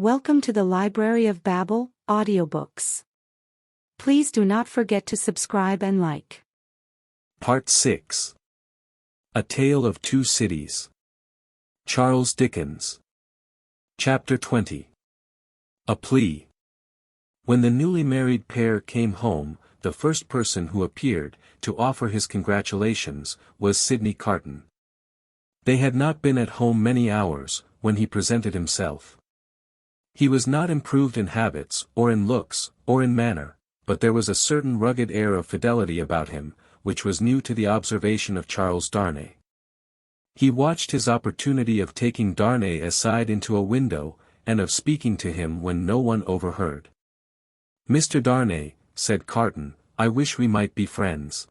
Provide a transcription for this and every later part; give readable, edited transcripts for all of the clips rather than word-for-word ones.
Welcome to the Library of Babel, audiobooks. Please do not forget to subscribe and like. Part 6. A Tale of Two Cities. Charles Dickens. Chapter 20. A Plea. When the newly married pair came home, the first person who appeared, to offer his congratulations, was Sidney Carton. They had not been at home many hours, when he presented himself. He was not improved in habits, or in looks, or in manner, but there was a certain rugged air of fidelity about him, which was new to the observation of Charles Darnay. He watched his opportunity of taking Darnay aside into a window, and of speaking to him when no one overheard. "Mr. Darnay," said Carton, "I wish we might be friends."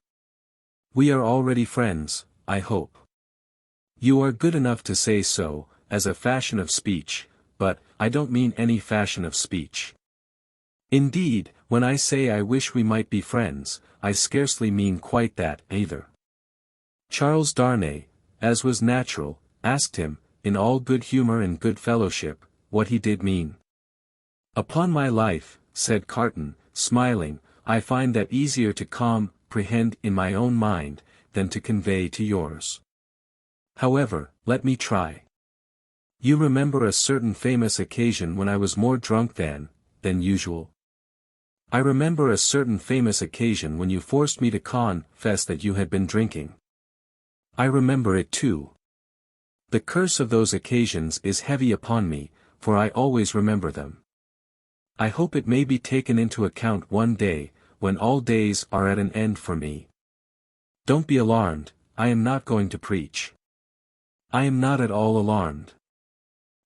"We are already friends, I hope." "You are good enough to say so, as a fashion of speech, but I don't mean any fashion of speech. Indeed, when I say I wish we might be friends, I scarcely mean quite that, either." Charles Darnay, as was natural, asked him, in all good humor and good fellowship, what he did mean. "Upon my life," said Carton, smiling, "I find that easier to comprehend in my own mind, than to convey to yours. However, let me try. You remember a certain famous occasion when I was more drunk than usual? I remember a certain famous occasion when you forced me to confess that you had been drinking. I remember it too. The curse of those occasions is heavy upon me, for I always remember them. I hope it may be taken into account one day, when all days are at an end for me. Don't be alarmed, I am not going to preach. I am not at all alarmed.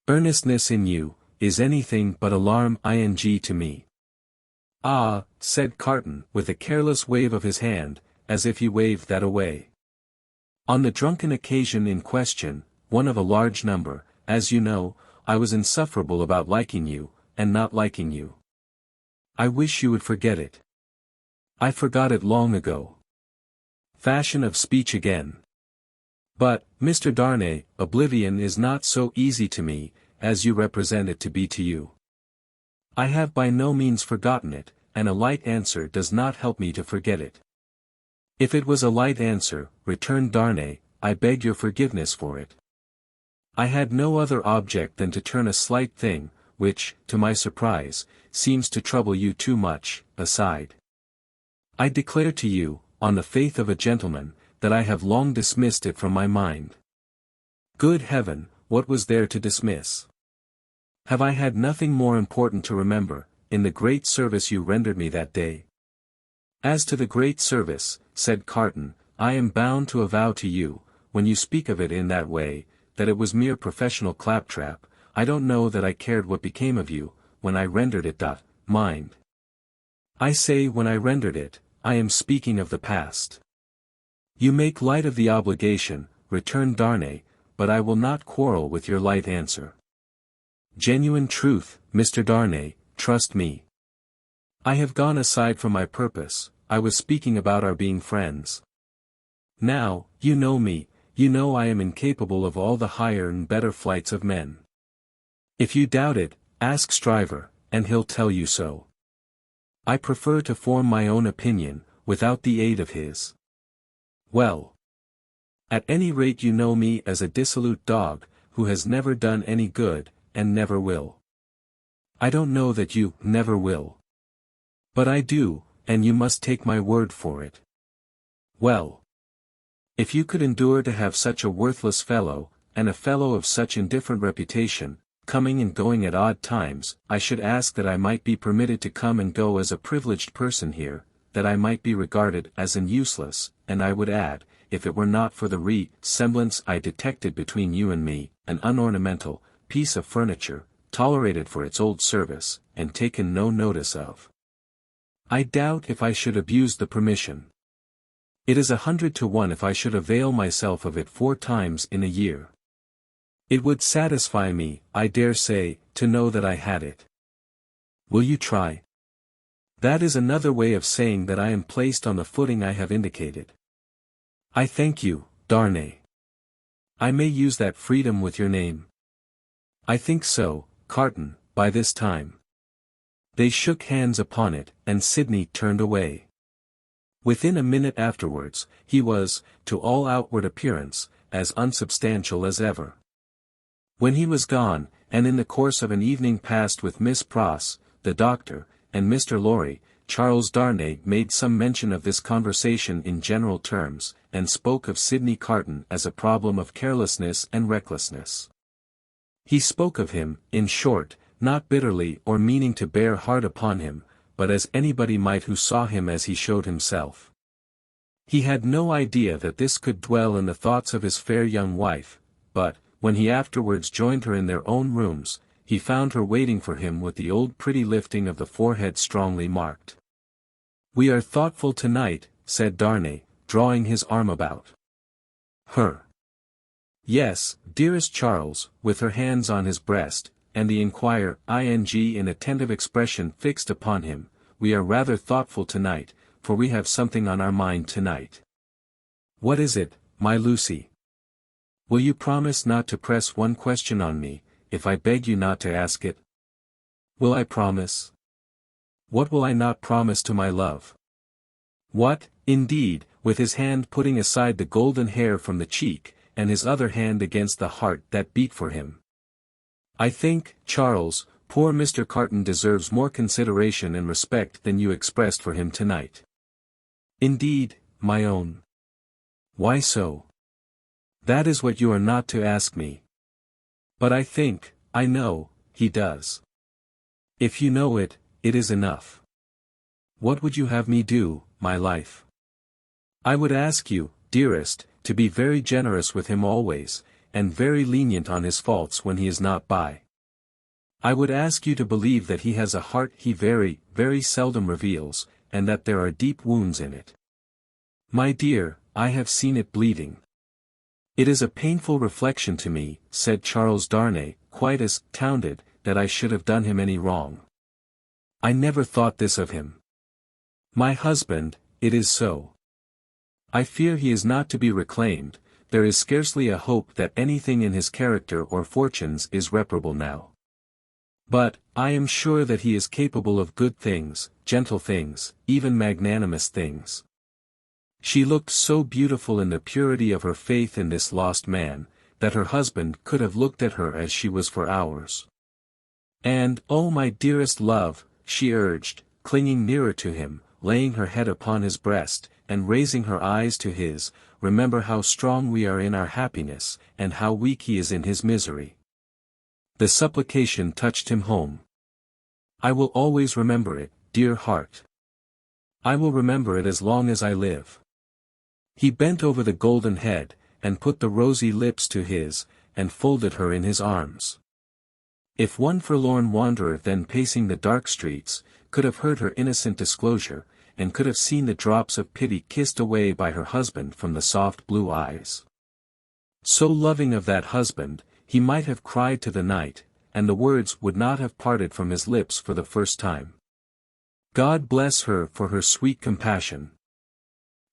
Earnestness in you, is anything but alarm to me." "Ah," said Carton, with a careless wave of his hand, as if he waved that away. "On the drunken occasion in question, one of a large number, as you know, I was insufferable about liking you, and not liking you. I wish you would forget it." "I forgot it long ago." Fashion of speech again. "But, Mr. Darnay, oblivion is not so easy to me, as you represent it to be to you. I have by no means forgotten it, and a light answer does not help me to forget it." "If it was a light answer," returned Darnay, "I beg your forgiveness for it. I had no other object than to turn a slight thing, which, to my surprise, seems to trouble you too much, aside. I declare to you, on the faith of a gentleman, that I have long dismissed it from my mind." "Good heaven, what was there to dismiss? Have I had nothing more important to remember, in the great service you rendered me that day?" "As to the great service," said Carton, "I am bound to avow to you, when you speak of it in that way, that it was mere professional claptrap. I don't know that I cared what became of you, when I rendered it. Mind. I say when I rendered it, I am speaking of the past." "You make light of the obligation," returned Darnay, "but I will not quarrel with your light answer. Genuine truth, Mr. Darnay, trust me. I have gone aside from my purpose, I was speaking about our being friends. Now, you know me, you know I am incapable of all the higher and better flights of men. If you doubt it, ask Stryver, and he'll tell you so. I prefer to form my own opinion, without the aid of his. Well. At any rate you know me as a dissolute dog, who has never done any good, and never will. I don't know that you never will. But I do, and you must take my word for it. Well. If you could endure to have such a worthless fellow, and a fellow of such indifferent reputation, coming and going at odd times, I should ask that I might be permitted to come and go as a privileged person here, that I might be regarded as an useless, and I would add, if it were not for the resemblance I detected between you and me, an unornamental piece of furniture, tolerated for its old service, and taken no notice of. I doubt if I should abuse the permission. It is 100 to 1 if I should avail myself of it 4 times in a year. It would satisfy me, I dare say, to know that I had it. Will you try? That is another way of saying that I am placed on the footing I have indicated. I thank you, Darnay. I may use that freedom with your name. I think so, Carton, by this time. They shook hands upon it, and Sidney turned away. Within a minute afterwards, he was, to all outward appearance, as unsubstantial as ever. When he was gone, and in the course of an evening passed with Miss Pross, the doctor, and Mr. Lorry, Charles Darnay made some mention of this conversation in general terms, and spoke of Sidney Carton as a problem of carelessness and recklessness. He spoke of him, in short, not bitterly or meaning to bear hard upon him, but as anybody might who saw him as he showed himself. He had no idea that this could dwell in the thoughts of his fair young wife, but, when he afterwards joined her in their own rooms, he found her waiting for him with the old pretty lifting of the forehead strongly marked. "We are thoughtful tonight," said Darnay, drawing his arm about her. "Yes, dearest Charles," with her hands on his breast, and the in attentive expression fixed upon him, "we are rather thoughtful tonight, for we have something on our mind tonight." "What is it, my Lucy? Will you promise not to press one question on me, if I beg you not to ask it?" "Will I promise? What will I not promise to my love?" "What, indeed," with his hand putting aside the golden hair from the cheek, and his other hand against the heart that beat for him. "I think, Charles, poor Mr. Carton deserves more consideration and respect than you expressed for him tonight." "Indeed, my own. Why so?" "That is what you are not to ask me. But I think, I know, he does. If you know it, it is enough. What would you have me do, my life?" "I would ask you, dearest, to be very generous with him always, and very lenient on his faults when he is not by. I would ask you to believe that he has a heart he very, very seldom reveals, and that there are deep wounds in it. My dear, I have seen it bleeding. It is a painful reflection to me," said Charles Darnay, quite astounded, "that I should have done him any wrong. I never thought this of him. My husband, it is so. I fear he is not to be reclaimed, there is scarcely a hope that anything in his character or fortunes is reparable now. But, I am sure that he is capable of good things, gentle things, even magnanimous things." She looked so beautiful in the purity of her faith in this lost man, that her husband could have looked at her as she was for hours. "And, oh my dearest love," she urged, clinging nearer to him, laying her head upon his breast, and raising her eyes to his, "remember how strong we are in our happiness, and how weak he is in his misery." The supplication touched him home. "I will always remember it, dear heart. I will remember it as long as I live." He bent over the golden head, and put the rosy lips to his, and folded her in his arms. If one forlorn wanderer then pacing the dark streets, could have heard her innocent disclosure, and could have seen the drops of pity kissed away by her husband from the soft blue eyes. So loving of that husband, he might have cried to the night, and the words would not have parted from his lips for the first time. God bless her for her sweet compassion.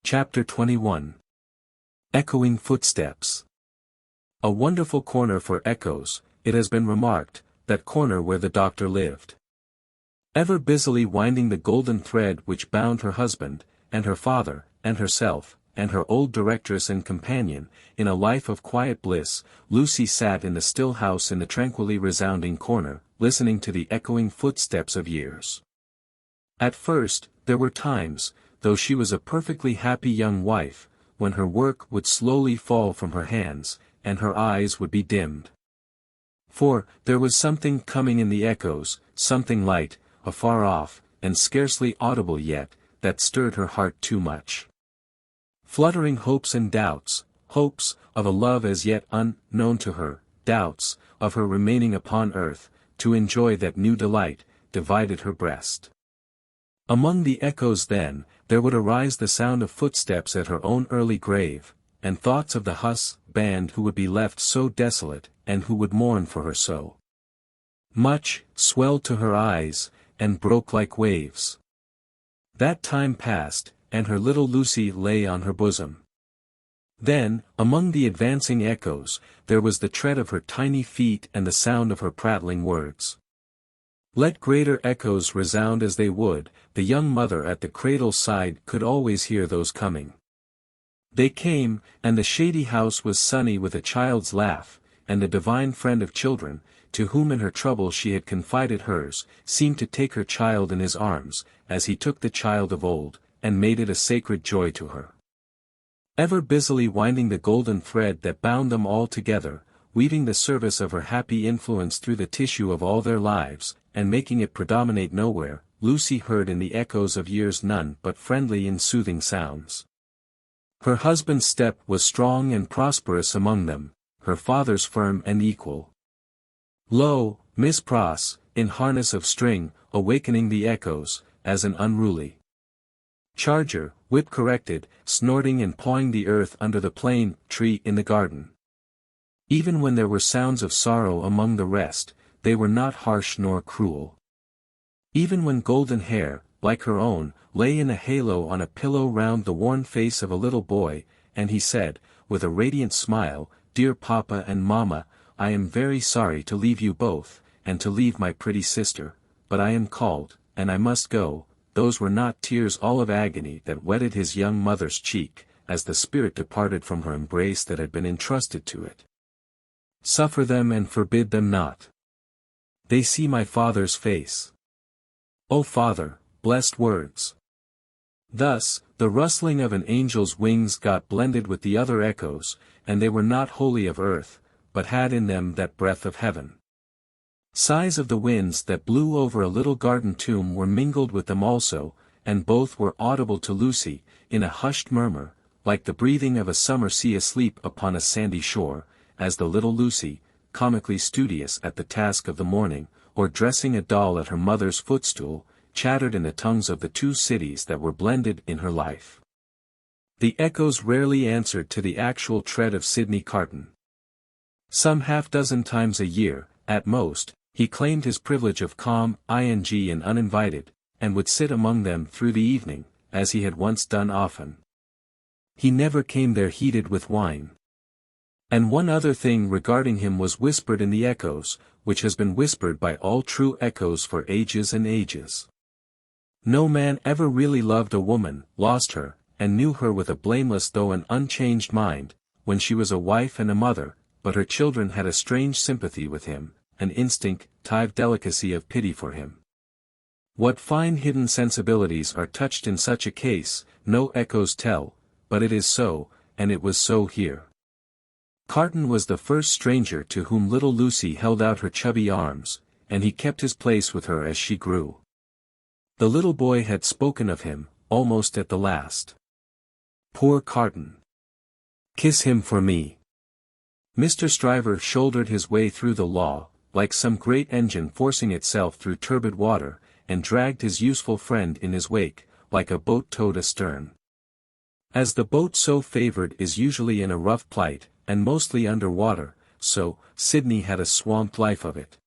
Chapter 21. Echoing Footsteps. A wonderful corner for echoes, it has been remarked, that corner where the doctor lived. Ever busily winding the golden thread which bound her husband, and her father, and herself, and her old directress and companion, in a life of quiet bliss, Lucy sat in the still house in the tranquilly resounding corner, listening to the echoing footsteps of years. At first, there were times, though she was a perfectly happy young wife, when her work would slowly fall from her hands, and her eyes would be dimmed. For, there was something coming in the echoes, something light, afar off, and scarcely audible yet, that stirred her heart too much. Fluttering hopes and doubts, hopes, of a love as yet unknown to her, doubts, of her remaining upon earth, to enjoy that new delight, divided her breast. Among the echoes then, there would arise the sound of footsteps at her own early grave, and thoughts of the husband who would be left so desolate, and who would mourn for her so much, swelled to her eyes, and broke like waves. That time passed, and her little Lucy lay on her bosom. Then, among the advancing echoes, there was the tread of her tiny feet and the sound of her prattling words. Let greater echoes resound as they would, the young mother at the cradle's side could always hear those coming. They came, and the shady house was sunny with a child's laugh, and the divine friend of children, to whom in her trouble she had confided hers, seemed to take her child in his arms, as he took the child of old, and made it a sacred joy to her. Ever busily winding the golden thread that bound them all together, weaving the service of her happy influence through the tissue of all their lives, and making it predominate nowhere, Lucy heard in the echoes of years none but friendly and soothing sounds. Her husband's step was strong and prosperous among them, her father's firm and equal. Lo, Miss Pross, in harness of string, awakening the echoes, as an unruly charger, whip-corrected, snorting and pawing the earth under the plane tree in the garden. Even when there were sounds of sorrow among the rest, they were not harsh nor cruel. Even when golden hair, like her own, lay in a halo on a pillow round the worn face of a little boy, and he said, with a radiant smile, "Dear Papa and Mamma, I am very sorry to leave you both, and to leave my pretty sister, but I am called, and I must go." Those were not tears all of agony that wetted his young mother's cheek, as the spirit departed from her embrace that had been entrusted to it. "Suffer them and forbid them not. They see my Father's face. O Father, blessed words." Thus, the rustling of an angel's wings got blended with the other echoes, and they were not wholly of earth, but had in them that breath of heaven. Sighs of the winds that blew over a little garden tomb were mingled with them also, and both were audible to Lucy, in a hushed murmur, like the breathing of a summer sea asleep upon a sandy shore, as the little Lucy, comically studious at the task of the morning, or dressing a doll at her mother's footstool, chattered in the tongues of the two cities that were blended in her life. The echoes rarely answered to the actual tread of Sidney Carton. Some half-dozen times a year, at most, he claimed his privilege of calm, and uninvited, and would sit among them through the evening, as he had once done often. He never came there heated with wine. And one other thing regarding him was whispered in the echoes, which has been whispered by all true echoes for ages and ages. No man ever really loved a woman, lost her, and knew her with a blameless though an unchanged mind, when she was a wife and a mother, but her children had a strange sympathy with him, an instinctive delicacy of pity for him. What fine hidden sensibilities are touched in such a case, no echoes tell, but it is so, and it was so here. Carton was the first stranger to whom little Lucy held out her chubby arms, and he kept his place with her as she grew. The little boy had spoken of him, almost at the last. "Poor Carton. Kiss him for me." Mr. Stryver shouldered his way through the law, like some great engine forcing itself through turbid water, and dragged his useful friend in his wake, like a boat towed astern. As the boat so favoured is usually in a rough plight, and mostly under water, so, Sidney had a swamped life of it.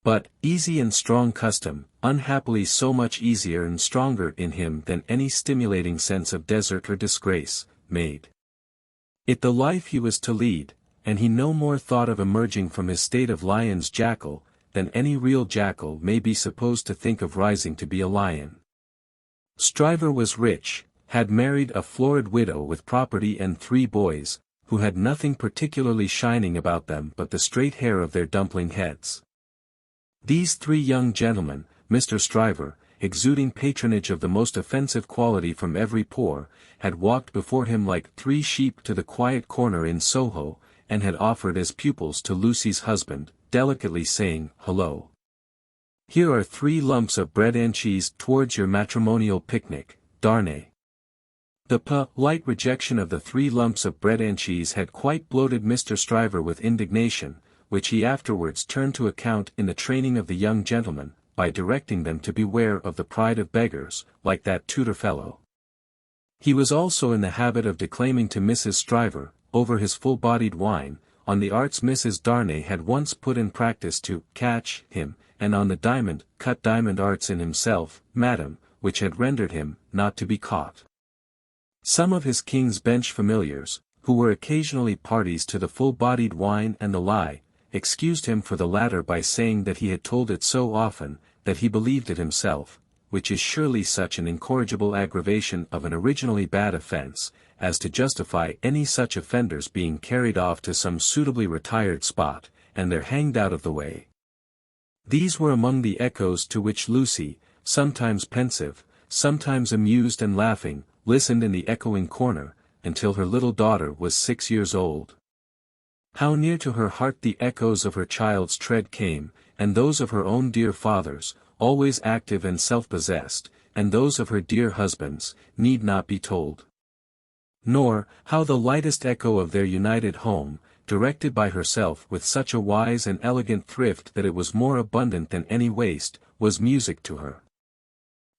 But, easy and strong custom, unhappily so much easier and stronger in him than any stimulating sense of desert or disgrace, made it the life he was to lead, and he no more thought of emerging from his state of lion's jackal, than any real jackal may be supposed to think of rising to be a lion. Stryver was rich, had married a florid widow with property and 3 boys, who had nothing particularly shining about them but the straight hair of their dumpling heads. These 3 young gentlemen, Mr. Stryver, exuding patronage of the most offensive quality from every pore, had walked before him like 3 sheep to the quiet corner in Soho, and had offered as pupils to Lucy's husband, delicately saying, "Hello. Here are 3 lumps of bread and cheese towards your matrimonial picnic, Darnay." The polite rejection of the 3 lumps of bread and cheese had quite bloated Mr. Stryver with indignation, which he afterwards turned to account in the training of the young gentlemen, by directing them to beware of the pride of beggars, like that tutor fellow. He was also in the habit of declaiming to Mrs. Stryver, over his full-bodied wine, on the arts Mrs. Darnay had once put in practice to catch him, and on the cut diamond arts in himself, madam, which had rendered him not to be caught. Some of his King's Bench familiars, who were occasionally parties to the full-bodied wine and the lie, excused him for the latter by saying that he had told it so often, that he believed it himself, which is surely such an incorrigible aggravation of an originally bad offence, as to justify any such offenders being carried off to some suitably retired spot, and there hanged out of the way. These were among the echoes to which Lucy, sometimes pensive, sometimes amused and laughing, listened in the echoing corner, until her little daughter was 6 years old. How near to her heart the echoes of her child's tread came, and those of her own dear father's, always active and self-possessed, and those of her dear husband's, need not be told. Nor, how the lightest echo of their united home, directed by herself with such a wise and elegant thrift that it was more abundant than any waste, was music to her.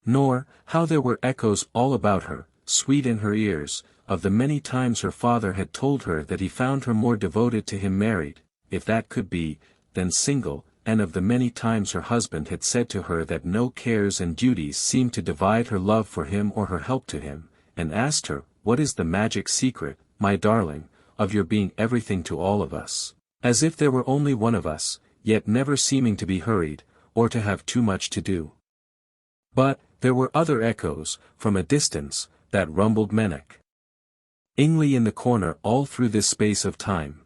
Nor, how there were echoes all about her, sweet in her ears, of the many times her father had told her that he found her more devoted to him married, if that could be, than single, and of the many times her husband had said to her that no cares and duties seemed to divide her love for him or her help to him, and asked her, "What is the magic secret, my darling, of your being everything to all of us, as if there were only one of us, yet never seeming to be hurried, or to have too much to do?" But, there were other echoes, from a distance, that rumbled Menach ingly in the corner all through this space of time.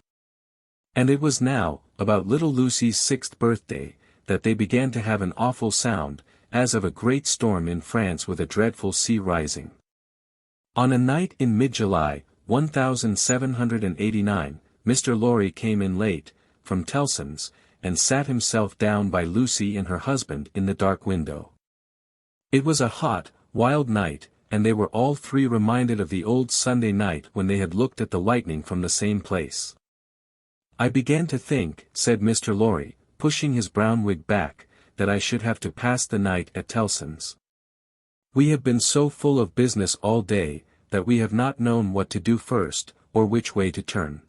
And it was now, about little Lucy's 6th birthday, that they began to have an awful sound, as of a great storm in France with a dreadful sea rising. On a night in mid-July, 1789, Mr. Lorry came in late, from Tellson's, and sat himself down by Lucy and her husband in the dark window. It was a hot, wild night, and they were all three reminded of the old Sunday night when they had looked at the lightning from the same place. "I began to think," said Mr. Lorry, pushing his brown wig back, "that I should have to pass the night at Tellson's. We have been so full of business all day, that we have not known what to do first, or which way to turn.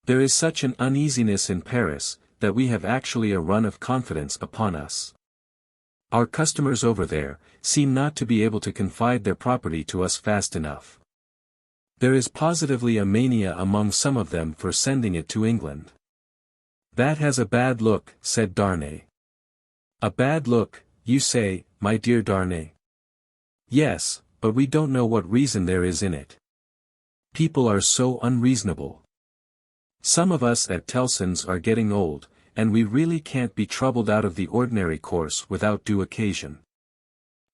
There is such an uneasiness in Paris, that we have actually a run of confidence upon us. Our customers over there, seem not to be able to confide their property to us fast enough. There is positively a mania among some of them for sending it to England." "That has a bad look," said Darnay. "A bad look, you say, my dear Darnay?" "Yes, but we don't know what reason there is in it. People are so unreasonable. Some of us at Tellson's are getting old, and we really can't be troubled out of the ordinary course without due occasion."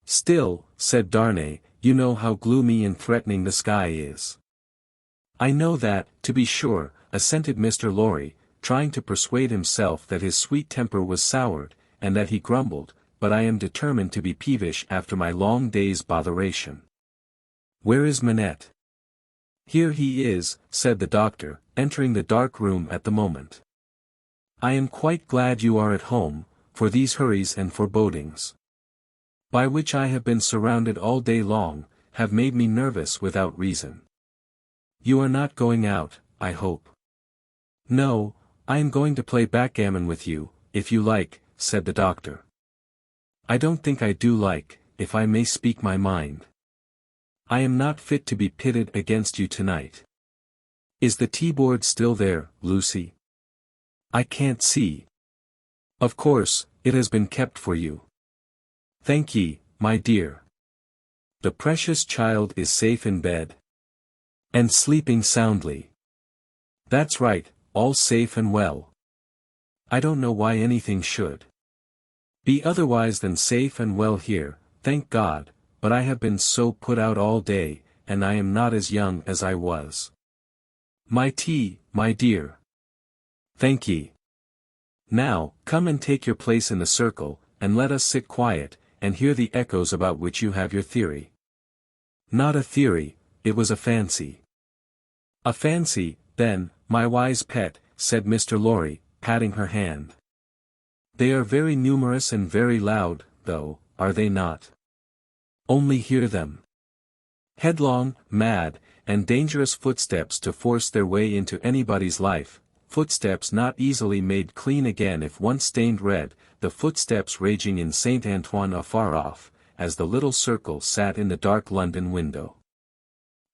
"Still," said Darnay, "you know how gloomy and threatening the sky is." "I know that, to be sure," assented Mr. Lorry, trying to persuade himself that his sweet temper was soured, and that he grumbled, "but I am determined to be peevish after my long day's botheration. Where is Manette?" "Here he is," said the doctor, entering the dark room at the moment. "I am quite glad you are at home, for these hurries and forebodings, by which I have been surrounded all day long, have made me nervous without reason. You are not going out, I hope?" "No, I am going to play backgammon with you, if you like," said the doctor. "I don't think I do like, if I may speak my mind. I am not fit to be pitted against you tonight. Is the tea-board still there, Lucy?" "I can't see." "Of course, it has been kept for you." "Thank ye, my dear. The precious child is safe in bed, and sleeping soundly." "That's right, all safe and well. I don't know why anything should be otherwise than safe and well here, thank God, but I have been so put out all day, and I am not as young as I was. My tea, my dear." "Thank ye. Now, come and take your place in the circle, and let us sit quiet, and hear the echoes about which you have your theory." "Not a theory, it was a fancy." "A fancy, then, my wise pet," said Mr. Lorry, patting her hand. "They are very numerous and very loud, though, are they not? Only hear them. Headlong, mad, and dangerous footsteps to force their way into anybody's life, footsteps not easily made clean again if once stained red, the footsteps raging in Saint Antoine afar off, as the little circle sat in the dark London window.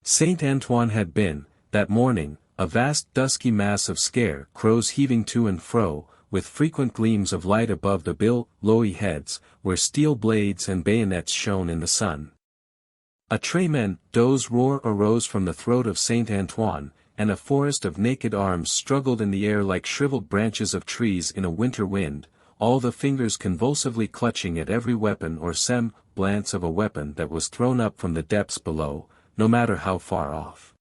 Saint Antoine had been, that morning, a vast dusky mass of scare crows heaving to and fro, with frequent gleams of light above the billowy heads, where steel blades and bayonets shone in the sun. A tremendous roar arose from the throat of Saint Antoine, and a forest of naked arms struggled in the air like shriveled branches of trees in a winter wind, all the fingers convulsively clutching at every weapon or semblance of a weapon that was thrown up from the depths below, no matter how far off.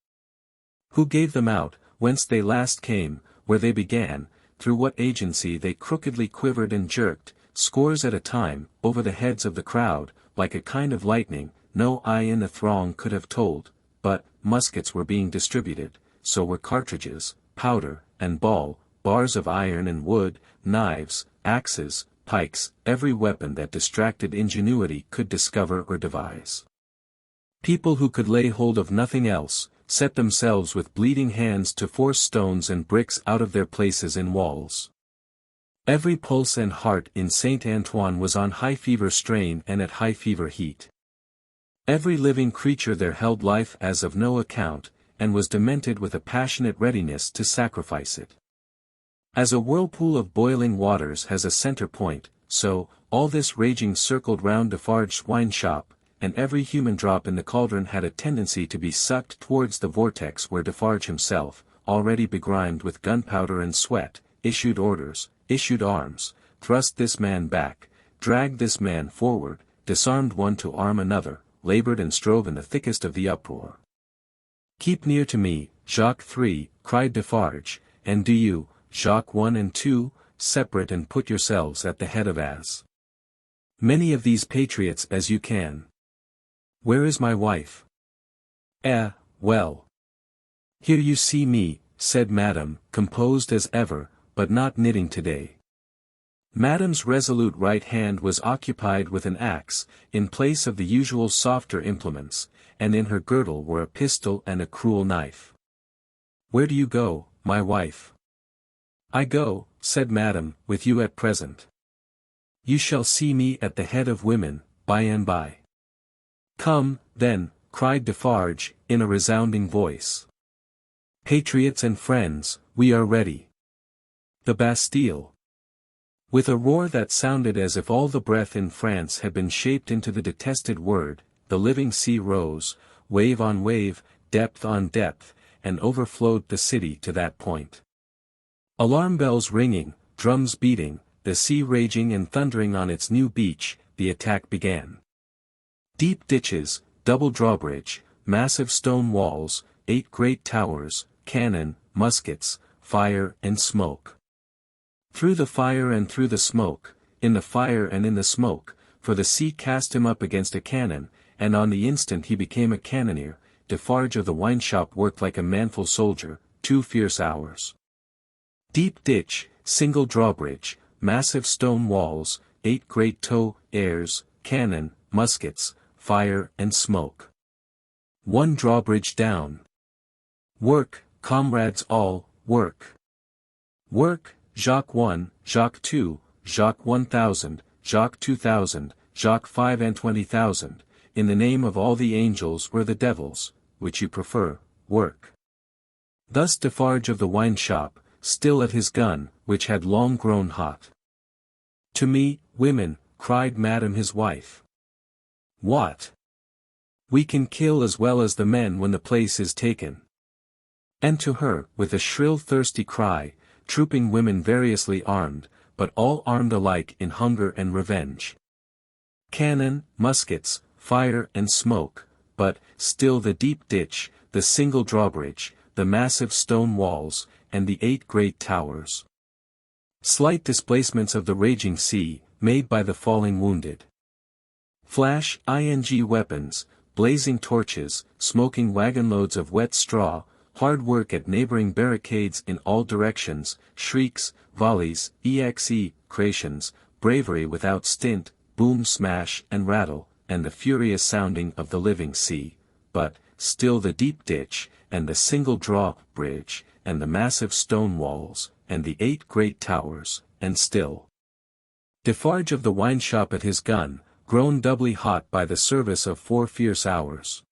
Who gave them out, whence they last came, where they began, through what agency they crookedly quivered and jerked, scores at a time, over the heads of the crowd, like a kind of lightning, no eye in the throng could have told, but muskets were being distributed, so were cartridges, powder, and ball, bars of iron and wood, knives, axes, pikes, every weapon that distracted ingenuity could discover or devise. People who could lay hold of nothing else, set themselves with bleeding hands to force stones and bricks out of their places in walls. Every pulse and heart in Saint Antoine was on high fever strain and at high fever heat. Every living creature there held life as of no account, and was demented with a passionate readiness to sacrifice it. As a whirlpool of boiling waters has a center point, so, all this raging circled round Defarge's wine shop, and every human drop in the cauldron had a tendency to be sucked towards the vortex where Defarge himself, already begrimed with gunpowder and sweat, issued orders, issued arms, thrust this man back, dragged this man forward, disarmed one to arm another, labored and strove in the thickest of the uproar. "Keep near to me, Jacques 3, cried Defarge, and do you, Jacques 1 and 2, separate and put yourselves at the head of as many of these patriots as you can. Where is my wife?" Well. "Here you see me," said Madame, composed as ever, but not knitting today. Madame's resolute right hand was occupied with an axe, in place of the usual softer implements, and in her girdle were a pistol and a cruel knife. "Where do you go, my wife?" "I go," said Madame, "with you at present. You shall see me at the head of women, by and by." "Come, then," cried Defarge, in a resounding voice. "Patriots and friends, we are ready. The Bastille." With a roar that sounded as if all the breath in France had been shaped into the detested word, the living sea rose, wave on wave, depth on depth, and overflowed the city to that point. Alarm bells ringing, drums beating, the sea raging and thundering on its new beach, the attack began. Deep ditches, double drawbridge, massive stone walls, 8 great towers, cannon, muskets, fire and smoke. Through the fire and through the smoke, in the fire and in the smoke, for the sea cast him up against a cannon, and on the instant he became a cannoneer. Defarge of the wine shop worked like a manful soldier, 2 fierce hours. Deep ditch, single drawbridge, massive stone walls, 8 great towers, cannon, muskets, fire and smoke. 1 drawbridge down. Work, comrades all, work. Work, Jacques 1, Jacques 2, Jacques 1000, Jacques 2000, Jacques 5 and 20,000, in the name of all the angels or the devils, which you prefer, work. Thus Defarge of the wine shop, still at his gun, which had long grown hot. "To me, women," cried Madame his wife. "What? We can kill as well as the men when the place is taken." And to her, with a shrill thirsty cry, trooping women variously armed, but all armed alike in hunger and revenge. Cannon, muskets, fire and smoke, but, still the deep ditch, the single drawbridge, the massive stone walls, and the 8 great towers. Slight displacements of the raging sea, made by the falling wounded. Flash ing weapons, blazing torches, smoking wagonloads of wet straw, hard work at neighboring barricades in all directions, shrieks, volleys, execrations, bravery without stint, boom smash and rattle, and the furious sounding of the living sea, but, still the deep ditch, and the single drawbridge, and the massive stone walls, and the 8 great towers, and still. Defarge of the wine shop at his gun, grown doubly hot by the service of 4 fierce hours.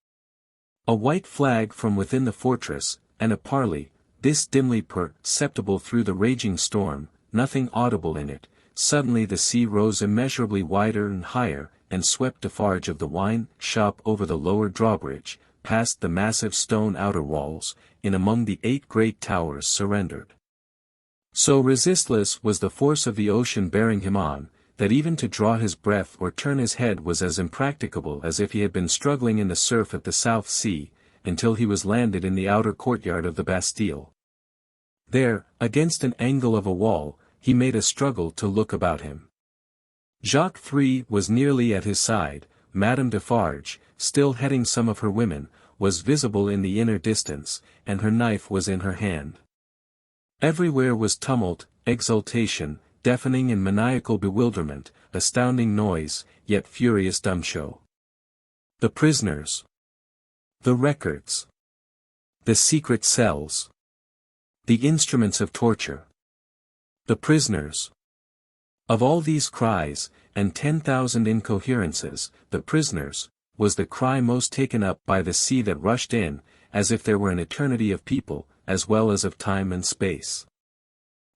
A white flag from within the fortress, and a parley, this dimly perceptible through the raging storm, nothing audible in it. Suddenly the sea rose immeasurably wider and higher, and swept Defarge of the wine shop over the lower drawbridge, past the massive stone outer walls, in among the 8 great towers surrendered. So resistless was the force of the ocean bearing him on, that even to draw his breath or turn his head was as impracticable as if he had been struggling in the surf at the South Sea, until he was landed in the outer courtyard of the Bastille. There, against an angle of a wall, he made a struggle to look about him. Jacques III was nearly at his side. Madame Defarge, still heading some of her women, was visible in the inner distance, and her knife was in her hand. Everywhere was tumult, exultation, deafening and maniacal bewilderment, astounding noise, yet furious dumb show. The prisoners. The records. The secret cells. The instruments of torture. The prisoners. Of all these cries, and 10,000 incoherences, the prisoners, was the cry most taken up by the sea that rushed in, as if there were an eternity of people, as well as of time and space.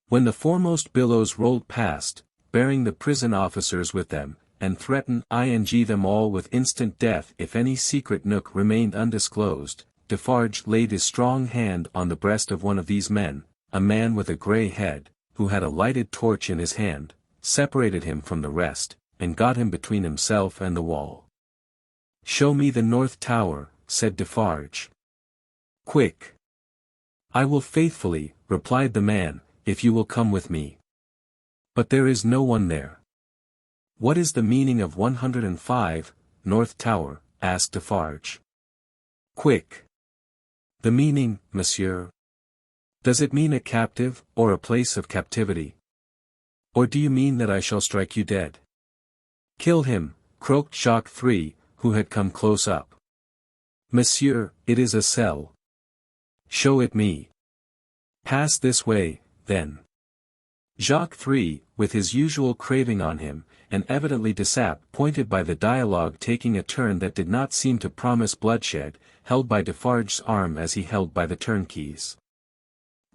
When the foremost billows rolled past, bearing the prison officers with them, and threatened them all with instant death if any secret nook remained undisclosed, Defarge laid his strong hand on the breast of one of these men, a man with a grey head, who had a lighted torch in his hand, separated him from the rest, and got him between himself and the wall. "Show me the North Tower," said Defarge. "Quick." "I will faithfully," replied the man, "if you will come with me." "But there is no one there." "What is the meaning of 105, North Tower?" asked Defarge. "Quick." "The meaning, monsieur? Does it mean a captive, or a place of captivity? Or do you mean that I shall strike you dead?" "Kill him," croaked Jacques III, who had come close up. "Monsieur, it is a cell." "Show it me." "Pass this way, then." Jacques III, with his usual craving on him, and evidently disappointed by the dialogue taking a turn that did not seem to promise bloodshed, held by Defarge's arm as he held by the turnkey's.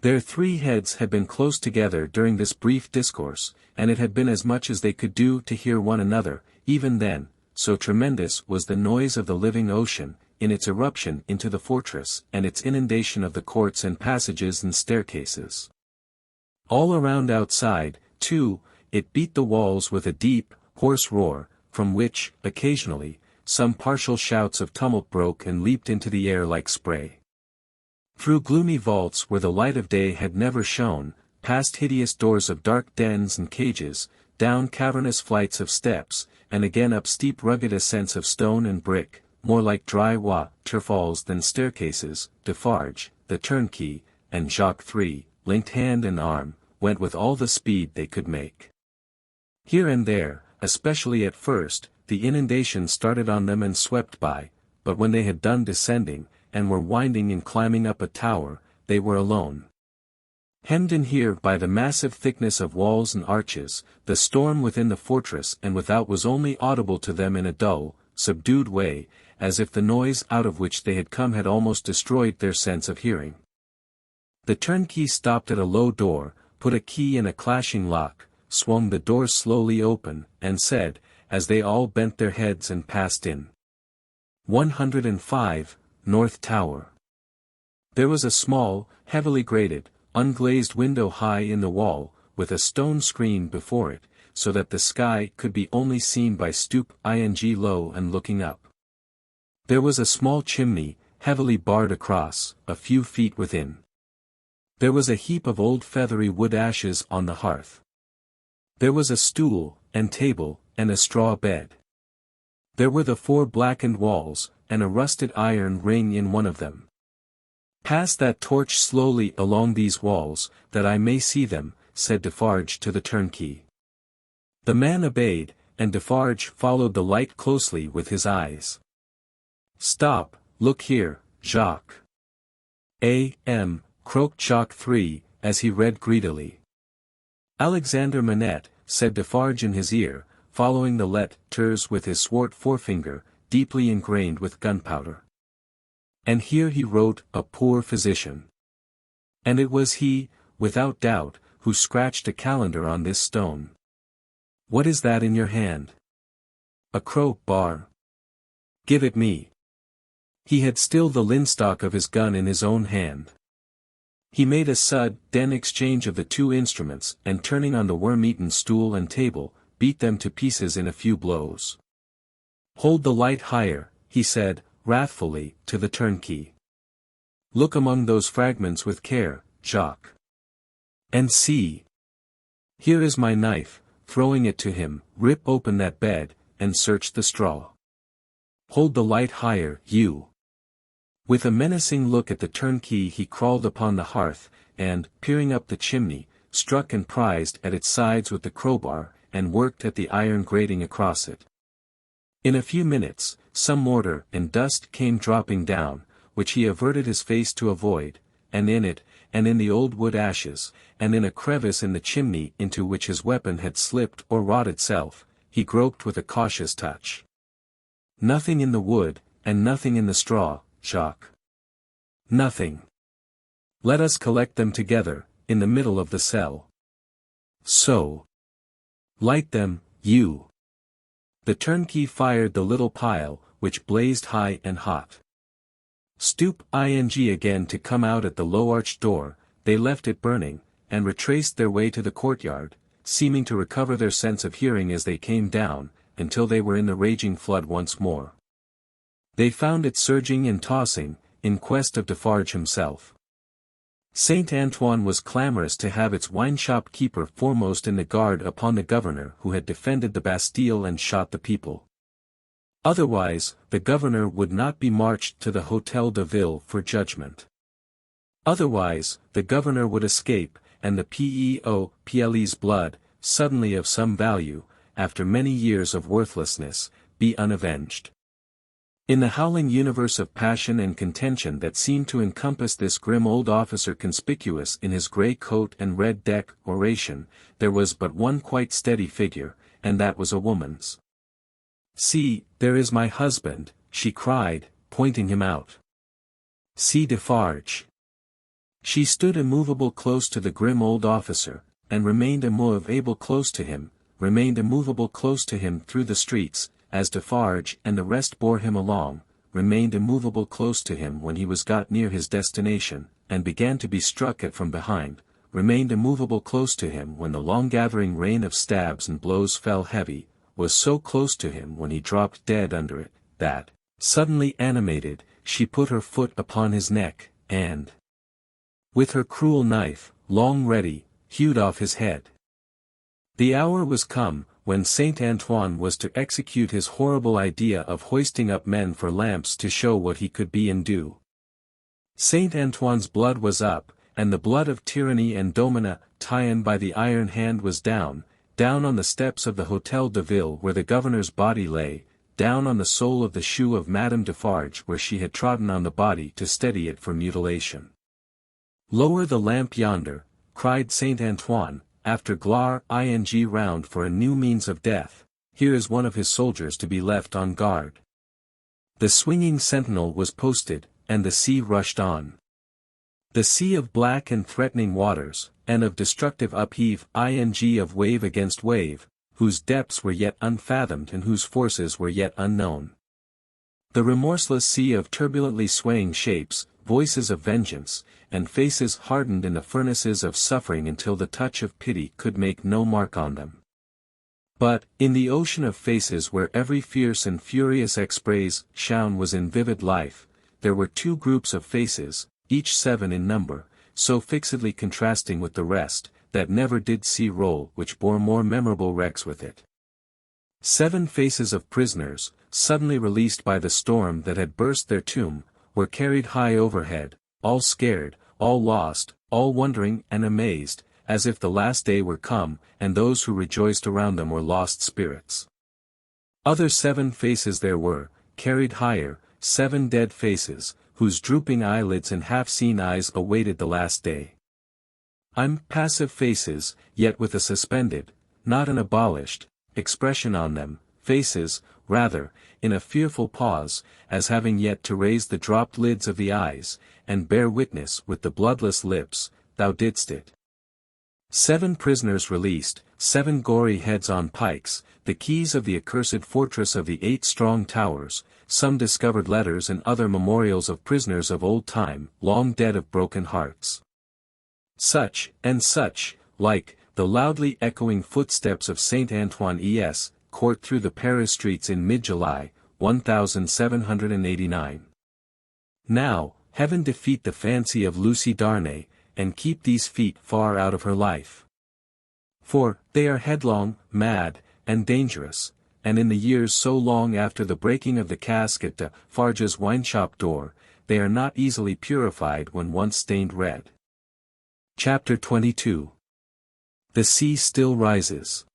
Their 3 heads had been close together during this brief discourse, and it had been as much as they could do to hear one another, even then, so tremendous was the noise of the living ocean, in its eruption into the fortress and its inundation of the courts and passages and staircases. All around outside, too, it beat the walls with a deep, hoarse roar, from which, occasionally, some partial shouts of tumult broke and leaped into the air like spray. Through gloomy vaults where the light of day had never shone, past hideous doors of dark dens and cages, down cavernous flights of steps, and again up steep rugged ascents of stone and brick, more like dry waterfalls than staircases, Defarge, the turnkey, and Jacques III, linked hand and arm, went with all the speed they could make. Here and there, especially at first, the inundation started on them and swept by, but when they had done descending, and were winding and climbing up a tower, they were alone. Hemmed in here by the massive thickness of walls and arches, the storm within the fortress and without was only audible to them in a dull, subdued way, as if the noise out of which they had come had almost destroyed their sense of hearing. The turnkey stopped at a low door, put a key in a clashing lock, swung the door slowly open, and said, as they all bent their heads and passed in, 105, North Tower. There was a small, heavily grated, unglazed window high in the wall, with a stone screen before it, so that the sky could be only seen by stooping low and looking up. There was a small chimney, heavily barred across, a few feet within. There was a heap of old feathery wood ashes on the hearth. There was a stool, and table, and a straw bed. There were the 4 blackened walls, and a rusted iron ring in one of them. "Pass that torch slowly along these walls, that I may see them," said Defarge to the turnkey. The man obeyed, and Defarge followed the light closely with his eyes. "Stop, look here, Jacques." Croaked Jacques III, as he read greedily. "Alexander Manette," said Defarge in his ear, following the letters with his swart forefinger, deeply ingrained with gunpowder. "And here he wrote, a poor physician. And it was he, without doubt, who scratched a calendar on this stone. What is that in your hand? A crowbar. Give it me. He had still the linstock of his gun in his own hand. He made a sudden exchange of the two instruments, and turning on the worm-eaten stool and table, beat them to pieces in a few blows. Hold the light higher, he said, wrathfully, to the turnkey. Look among those fragments with care, Jacques. And see. Here is my knife, throwing it to him, rip open that bed, and search the straw. Hold the light higher, you. With a menacing look at the turnkey he crawled upon the hearth, and, peering up the chimney, struck and prized at its sides with the crowbar, and worked at the iron grating across it. In a few minutes, some mortar and dust came dropping down, which he averted his face to avoid, and in it, and in the old wood ashes, and in a crevice in the chimney into which his weapon had slipped or wrought itself, he groped with a cautious touch. Nothing in the wood, and nothing in the straw, Jacques. Nothing. Let us collect them together, in the middle of the cell. So. Light them, you. The turnkey fired the little pile, which blazed high and hot. Stoop ing again to come out at the low arched door, they left it burning, and retraced their way to the courtyard, seeming to recover their sense of hearing as they came down, until they were in the raging flood once more. They found it surging and tossing, in quest of Defarge himself. Saint Antoine was clamorous to have its wine-shop keeper foremost in the guard upon the governor who had defended the Bastille and shot the people. Otherwise, the governor would not be marched to the Hôtel de Ville for judgment. Otherwise, the governor would escape, and the People's blood, suddenly of some value, after many years of worthlessness, be unavenged. In the howling universe of passion and contention that seemed to encompass this grim old officer conspicuous in his grey coat and red decoration, there was but one quite steady figure, and that was a woman's. See, there is my husband, she cried, pointing him out. See Defarge. She stood immovable close to the grim old officer, and remained immovable close to him, through the streets, as Defarge and the rest bore him along, remained immovable close to him when he was got near his destination, and began to be struck at from behind, remained immovable close to him when the long-gathering rain of stabs and blows fell heavy, was so close to him when he dropped dead under it, that, suddenly animated, she put her foot upon his neck, and, with her cruel knife, long ready, hewed off his head. The hour was come, when Saint Antoine was to execute his horrible idea of hoisting up men for lamps to show what he could be and do. Saint Antoine's blood was up, and the blood of tyranny and domination by the iron hand was down on the steps of the Hôtel de Ville where the governor's body lay, down on the sole of the shoe of Madame Defarge where she had trodden on the body to steady it for mutilation. Lower the lamp yonder, cried Saint Antoine, after gloire ing round for a new means of death, here is one of his soldiers to be left on guard. The swinging sentinel was posted, and the sea rushed on. The sea of black and threatening waters, and of destructive upheave ing of wave against wave, whose depths were yet unfathomed and whose forces were yet unknown. The remorseless sea of turbulently swaying shapes, voices of vengeance, and faces hardened in the furnaces of suffering until the touch of pity could make no mark on them. But, in the ocean of faces where every fierce and furious expression was in vivid life, there were two groups of faces, each 7 in number, so fixedly contrasting with the rest, that never did sea roll which bore more memorable wrecks with it. 7 faces of prisoners, suddenly released by the storm that had burst their tomb, were carried high overhead, all scared, all lost, all wondering and amazed, as if the last day were come, and those who rejoiced around them were lost spirits. Other 7 faces there were, carried higher, 7 dead faces, whose drooping eyelids and half-seen eyes awaited the last day. Impassive faces, yet with a suspended, not an abolished, expression on them, faces, rather, in a fearful pause, as having yet to raise the dropped lids of the eyes, and bear witness with the bloodless lips, thou didst it. 7 prisoners released, 7 gory heads on pikes, the keys of the accursed fortress of the 8 strong towers, some discovered letters and other memorials of prisoners of old time, long dead of broken hearts. Such, and such, like, the loudly echoing footsteps of Saint Antoine es, court through the Paris streets in mid-July, 1789. Now, heaven defeat the fancy of Lucy Darnay, and keep these feet far out of her life. For, they are headlong, mad, and dangerous, and in the years so long after the breaking of the cask at de Farge's wine-shop door, they are not easily purified when once stained red. Chapter 22. The sea still rises.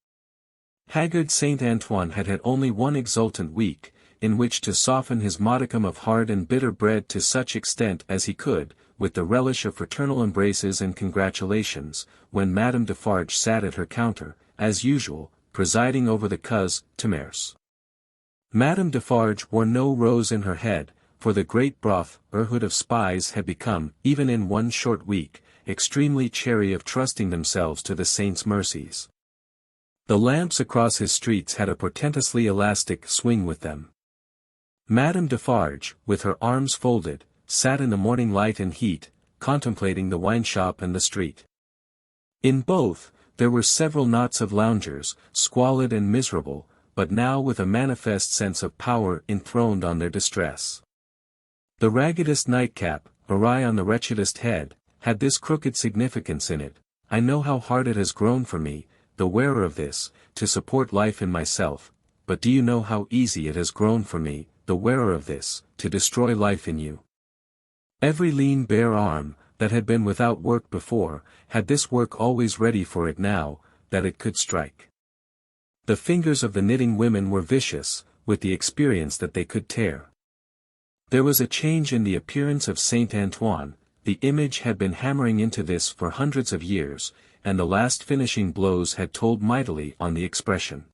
Haggard Saint Antoine had had only one exultant week, in which to soften his modicum of hard and bitter bread to such extent as he could, with the relish of fraternal embraces and congratulations, when Madame Defarge sat at her counter, as usual, presiding over the customers. Madame Defarge wore no rose in her head, for the great brotherhood of spies had become, even in one short week, extremely chary of trusting themselves to the saint's mercies. The lamps across his streets had a portentously elastic swing with them. Madame Defarge, with her arms folded, sat in the morning light and heat, contemplating the wine-shop and the street. In both, there were several knots of loungers, squalid and miserable, but now with a manifest sense of power enthroned on their distress. The raggedest nightcap, awry on the wretchedest head, had this crooked significance in it: I know how hard it has grown for me, the wearer of this, to support life in myself, but do you know how easy it has grown for me, the wearer of this, to destroy life in you? Every lean bare arm, that had been without work before, had this work always ready for it now, that it could strike. The fingers of the knitting women were vicious, with the experience that they could tear. There was a change in the appearance of Saint Antoine. The image had been hammering into this for hundreds of years, and the last finishing blows had told mightily on the expression.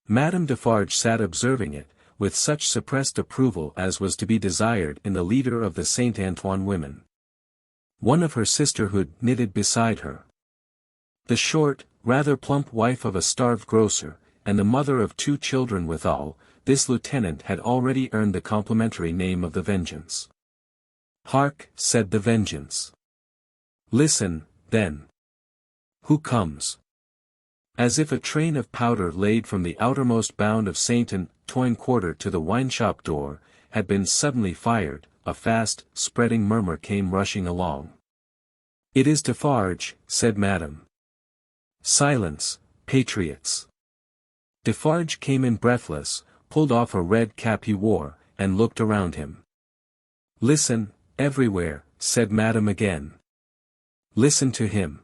Madame Defarge sat observing it, with such suppressed approval as was to be desired in the leader of the Saint Antoine women. One of her sisterhood knitted beside her. The short, rather plump wife of a starved grocer, and the mother of 2 children withal, this lieutenant had already earned the complimentary name of the Vengeance. "Hark," said the Vengeance. "Listen, then. Who comes?" As if a train of powder laid from the outermost bound of Saint Antoine Quarter to the wine-shop door, had been suddenly fired, a fast, spreading murmur came rushing along. "It is Defarge," said Madame. "Silence, patriots." Defarge came in breathless, pulled off a red cap he wore, and looked around him. "Listen, everywhere," said Madame again. "Listen to him."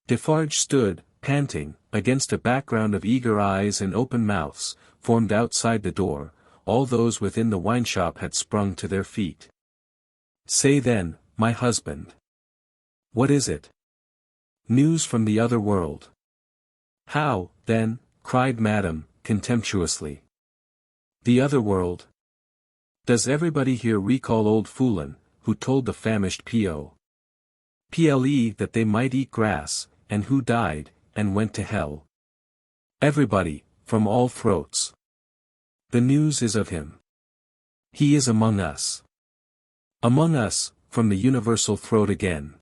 Defarge stood, panting, against a background of eager eyes and open mouths, formed outside the door. All those within the wine-shop had sprung to their feet. "Say then, my husband. What is it?" "News from the other world." "How, then?" cried Madame, contemptuously. "The other world? Does everybody here recall old Foulon, who told the famished Ple that they might eat grass, and who died, and went to hell? Everybody, from all throats. The news is of him. He is among us. Among us, from the universal throat again.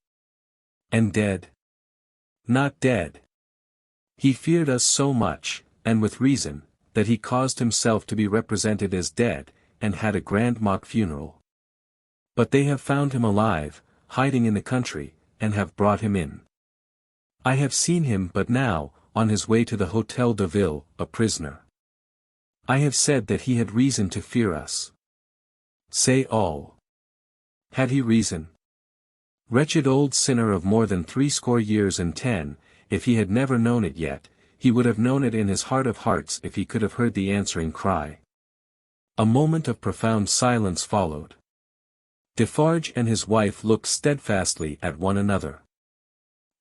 And dead? Not dead. He feared us so much, and with reason, that he caused himself to be represented as dead, and had a grand mock funeral. But they have found him alive, hiding in the country, and have brought him in. I have seen him but now, on his way to the Hôtel de Ville, a prisoner. I have said that he had reason to fear us. Say all. Had he reason? Wretched old sinner of more than 60 years and 10, if he had never known it yet, he would have known it in his heart of hearts if he could have heard the answering cry. A moment of profound silence followed. Defarge and his wife looked steadfastly at one another.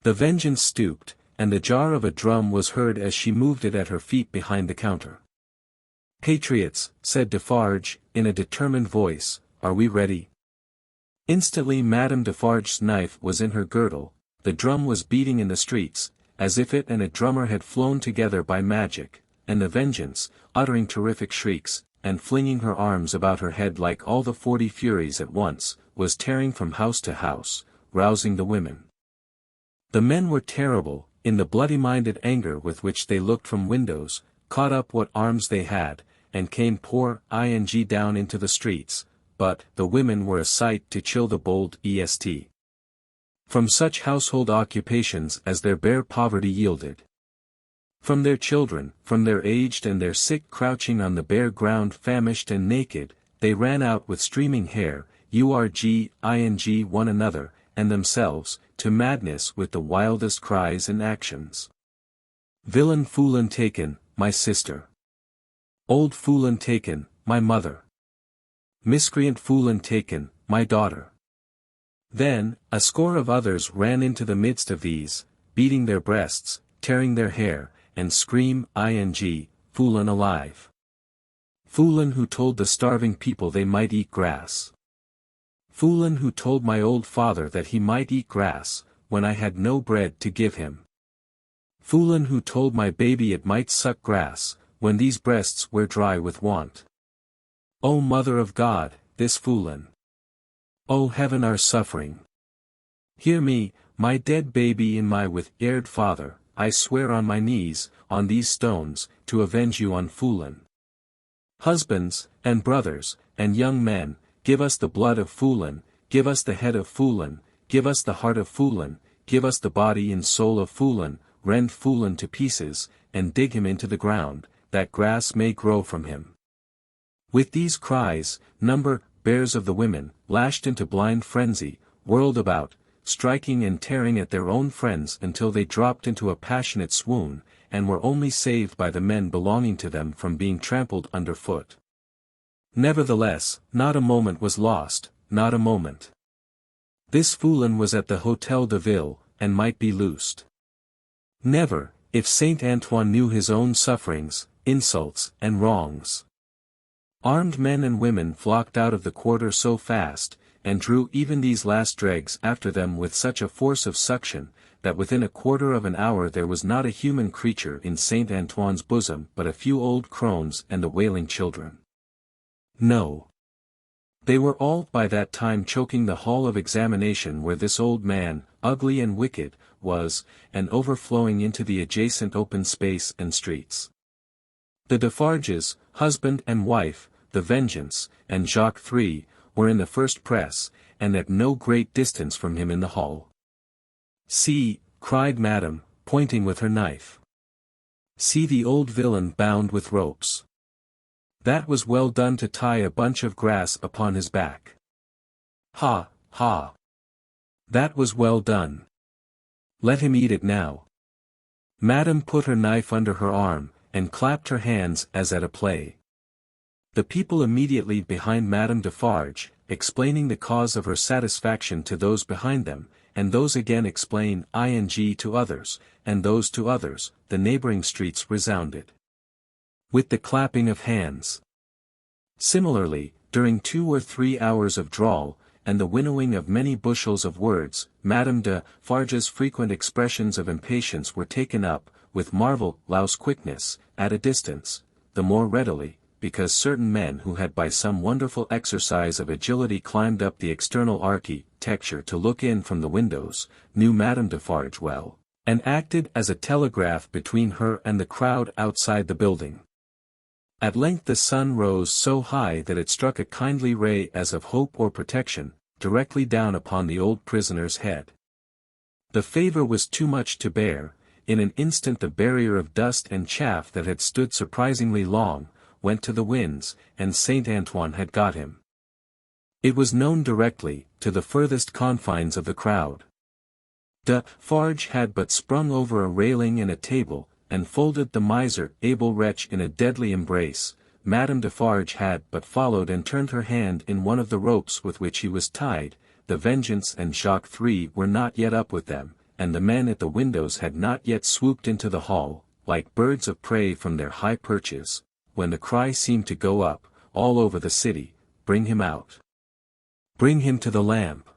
The Vengeance stooped, and the jar of a drum was heard as she moved it at her feet behind the counter. "Patriots," said Defarge, in a determined voice, "are we ready?" Instantly Madame Defarge's knife was in her girdle, the drum was beating in the streets, as if it and a drummer had flown together by magic, and the Vengeance, uttering terrific shrieks, and flinging her arms about her head like all the 40 Furies at once, was tearing from house to house, rousing the women. The men were terrible, in the bloody-minded anger with which they looked from windows, caught up what arms they had, and came pouring down into the streets, but the women were a sight to chill the bold est. From such household occupations as their bare poverty yielded. From their children, from their aged and their sick crouching on the bare ground famished and naked, they ran out with streaming hair, urging one another, and themselves, to madness with the wildest cries and actions. Villain foolin taken, my sister. Old foolin taken, my mother. Miscreant foolin taken, my daughter. Then, a score of others ran into the midst of these, beating their breasts, tearing their hair, and scream foolin alive. Foolin who told the starving people they might eat grass. Foolin who told my old father that he might eat grass, when I had no bread to give him. Foolin who told my baby it might suck grass, when these breasts were dry with want. O Mother of God, this foolin. O Heaven our suffering. Hear me, my dead baby and my with-erred father, I swear on my knees, on these stones, to avenge you on foolin. Husbands, and brothers, and young men, give us the blood of foolin, give us the head of foolin, give us the heart of foolin, give us the body and soul of foolin, rend foolin to pieces, and dig him into the ground, that grass may grow from him. With these cries, bears of the women, lashed into blind frenzy, whirled about, striking and tearing at their own friends until they dropped into a passionate swoon, and were only saved by the men belonging to them from being trampled underfoot. Nevertheless, not a moment was lost, not a moment. This foolin was at the Hôtel de Ville, and might be loosed. Never, if Saint Antoine knew his own sufferings, insults, and wrongs. Armed men and women flocked out of the quarter so fast, and drew even these last dregs after them with such a force of suction, that within a quarter of an hour there was not a human creature in Saint Antoine's bosom but a few old crones and the wailing children. No. They were all by that time choking the hall of examination where this old man, ugly and wicked, was, and overflowing into the adjacent open space and streets. The Defarges, husband and wife, the Vengeance, and Jacques III, were in the first press, and at no great distance from him in the hall. See, cried Madame, pointing with her knife. See the old villain bound with ropes. That was well done to tie a bunch of grass upon his back. Ha, ha. That was well done. Let him eat it now. Madame put her knife under her arm, and clapped her hands as at a play. The people immediately behind Madame Defarge, explaining the cause of her satisfaction to those behind them, and those again explain to others, and those to others, the neighboring streets resounded with the clapping of hands. Similarly, during 2 or 3 hours of drawl, and the winnowing of many bushels of words, Madame Defarge's frequent expressions of impatience were taken up, with marvellous quickness, at a distance, the more readily, because certain men who had by some wonderful exercise of agility climbed up the external architecture to look in from the windows, knew Madame Defarge well, and acted as a telegraph between her and the crowd outside the building. At length the sun rose so high that it struck a kindly ray as of hope or protection, directly down upon the old prisoner's head. The favour was too much to bear. In an instant the barrier of dust and chaff that had stood surprisingly long, went to the winds, and Saint Antoine had got him. It was known directly, to the furthest confines of the crowd. Defarge had but sprung over a railing and a table, and folded the miserable wretch in a deadly embrace. Madame Defarge had but followed and turned her hand in one of the ropes with which he was tied. The Vengeance and Jacques III were not yet up with them, and the men at the windows had not yet swooped into the hall, like birds of prey from their high perches, when the cry seemed to go up, all over the city, "Bring him out! Bring him to the lamp.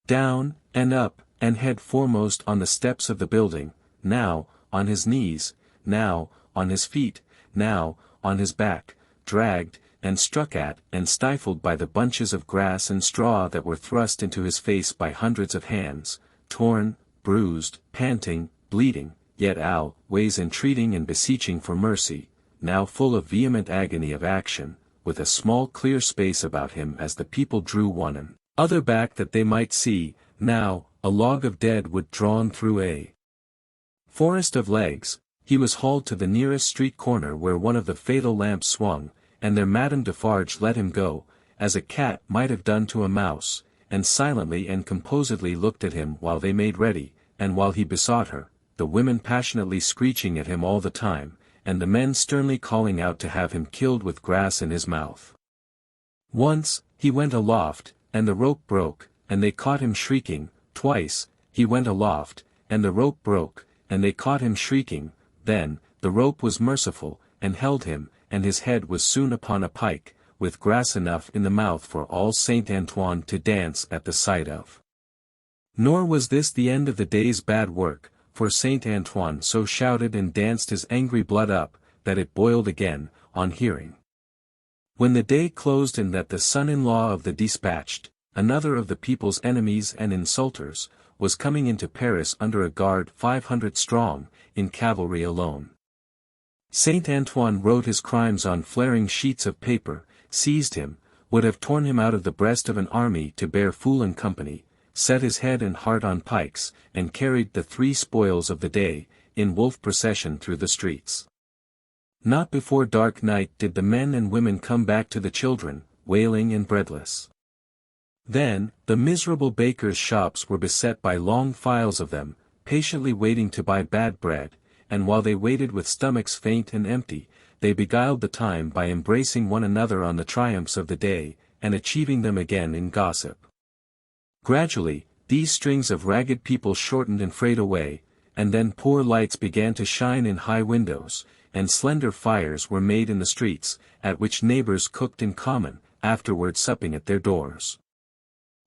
Down, and up, and head foremost on the steps of the building, now, on his knees, now, on his feet, now, on his back, dragged, and struck at, and stifled by the bunches of grass and straw that were thrust into his face by hundreds of hands, torn, bruised, panting, bleeding, yet always entreating and beseeching for mercy, now full of vehement agony of action, with a small clear space about him as the people drew one another back that they might see, now, a log of dead wood drawn through a forest of legs. He was hauled to the nearest street corner where one of the fatal lamps swung, and there Madame Defarge let him go, as a cat might have done to a mouse, and silently and composedly looked at him while they made ready, and while he besought her, the women passionately screeching at him all the time, and the men sternly calling out to have him killed with grass in his mouth. Once, he went aloft, and the rope broke, and they caught him shrieking. Twice, he went aloft, and the rope broke, and they caught him shrieking. Then, the rope was merciful, and held him, and his head was soon upon a pike, with grass enough in the mouth for all Saint Antoine to dance at the sight of. Nor was this the end of the day's bad work, for Saint Antoine so shouted and danced his angry blood up, that it boiled again, on hearing. When the day closed and that the son-in-law of the despatched, another of the people's enemies and insulters, was coming into Paris under a guard 500 strong, in cavalry alone. Saint Antoine wrote his crimes on flaring sheets of paper, seized him, would have torn him out of the breast of an army to bear Fool and company, set his head and heart on pikes, and carried the 3 spoils of the day, in wolf procession through the streets. Not before dark night did the men and women come back to the children, wailing and breadless. Then, the miserable bakers' shops were beset by long files of them, patiently waiting to buy bad bread, and while they waited with stomachs faint and empty, they beguiled the time by embracing one another on the triumphs of the day, and achieving them again in gossip. Gradually, these strings of ragged people shortened and frayed away, and then poor lights began to shine in high windows, and slender fires were made in the streets, at which neighbors cooked in common, afterward supping at their doors.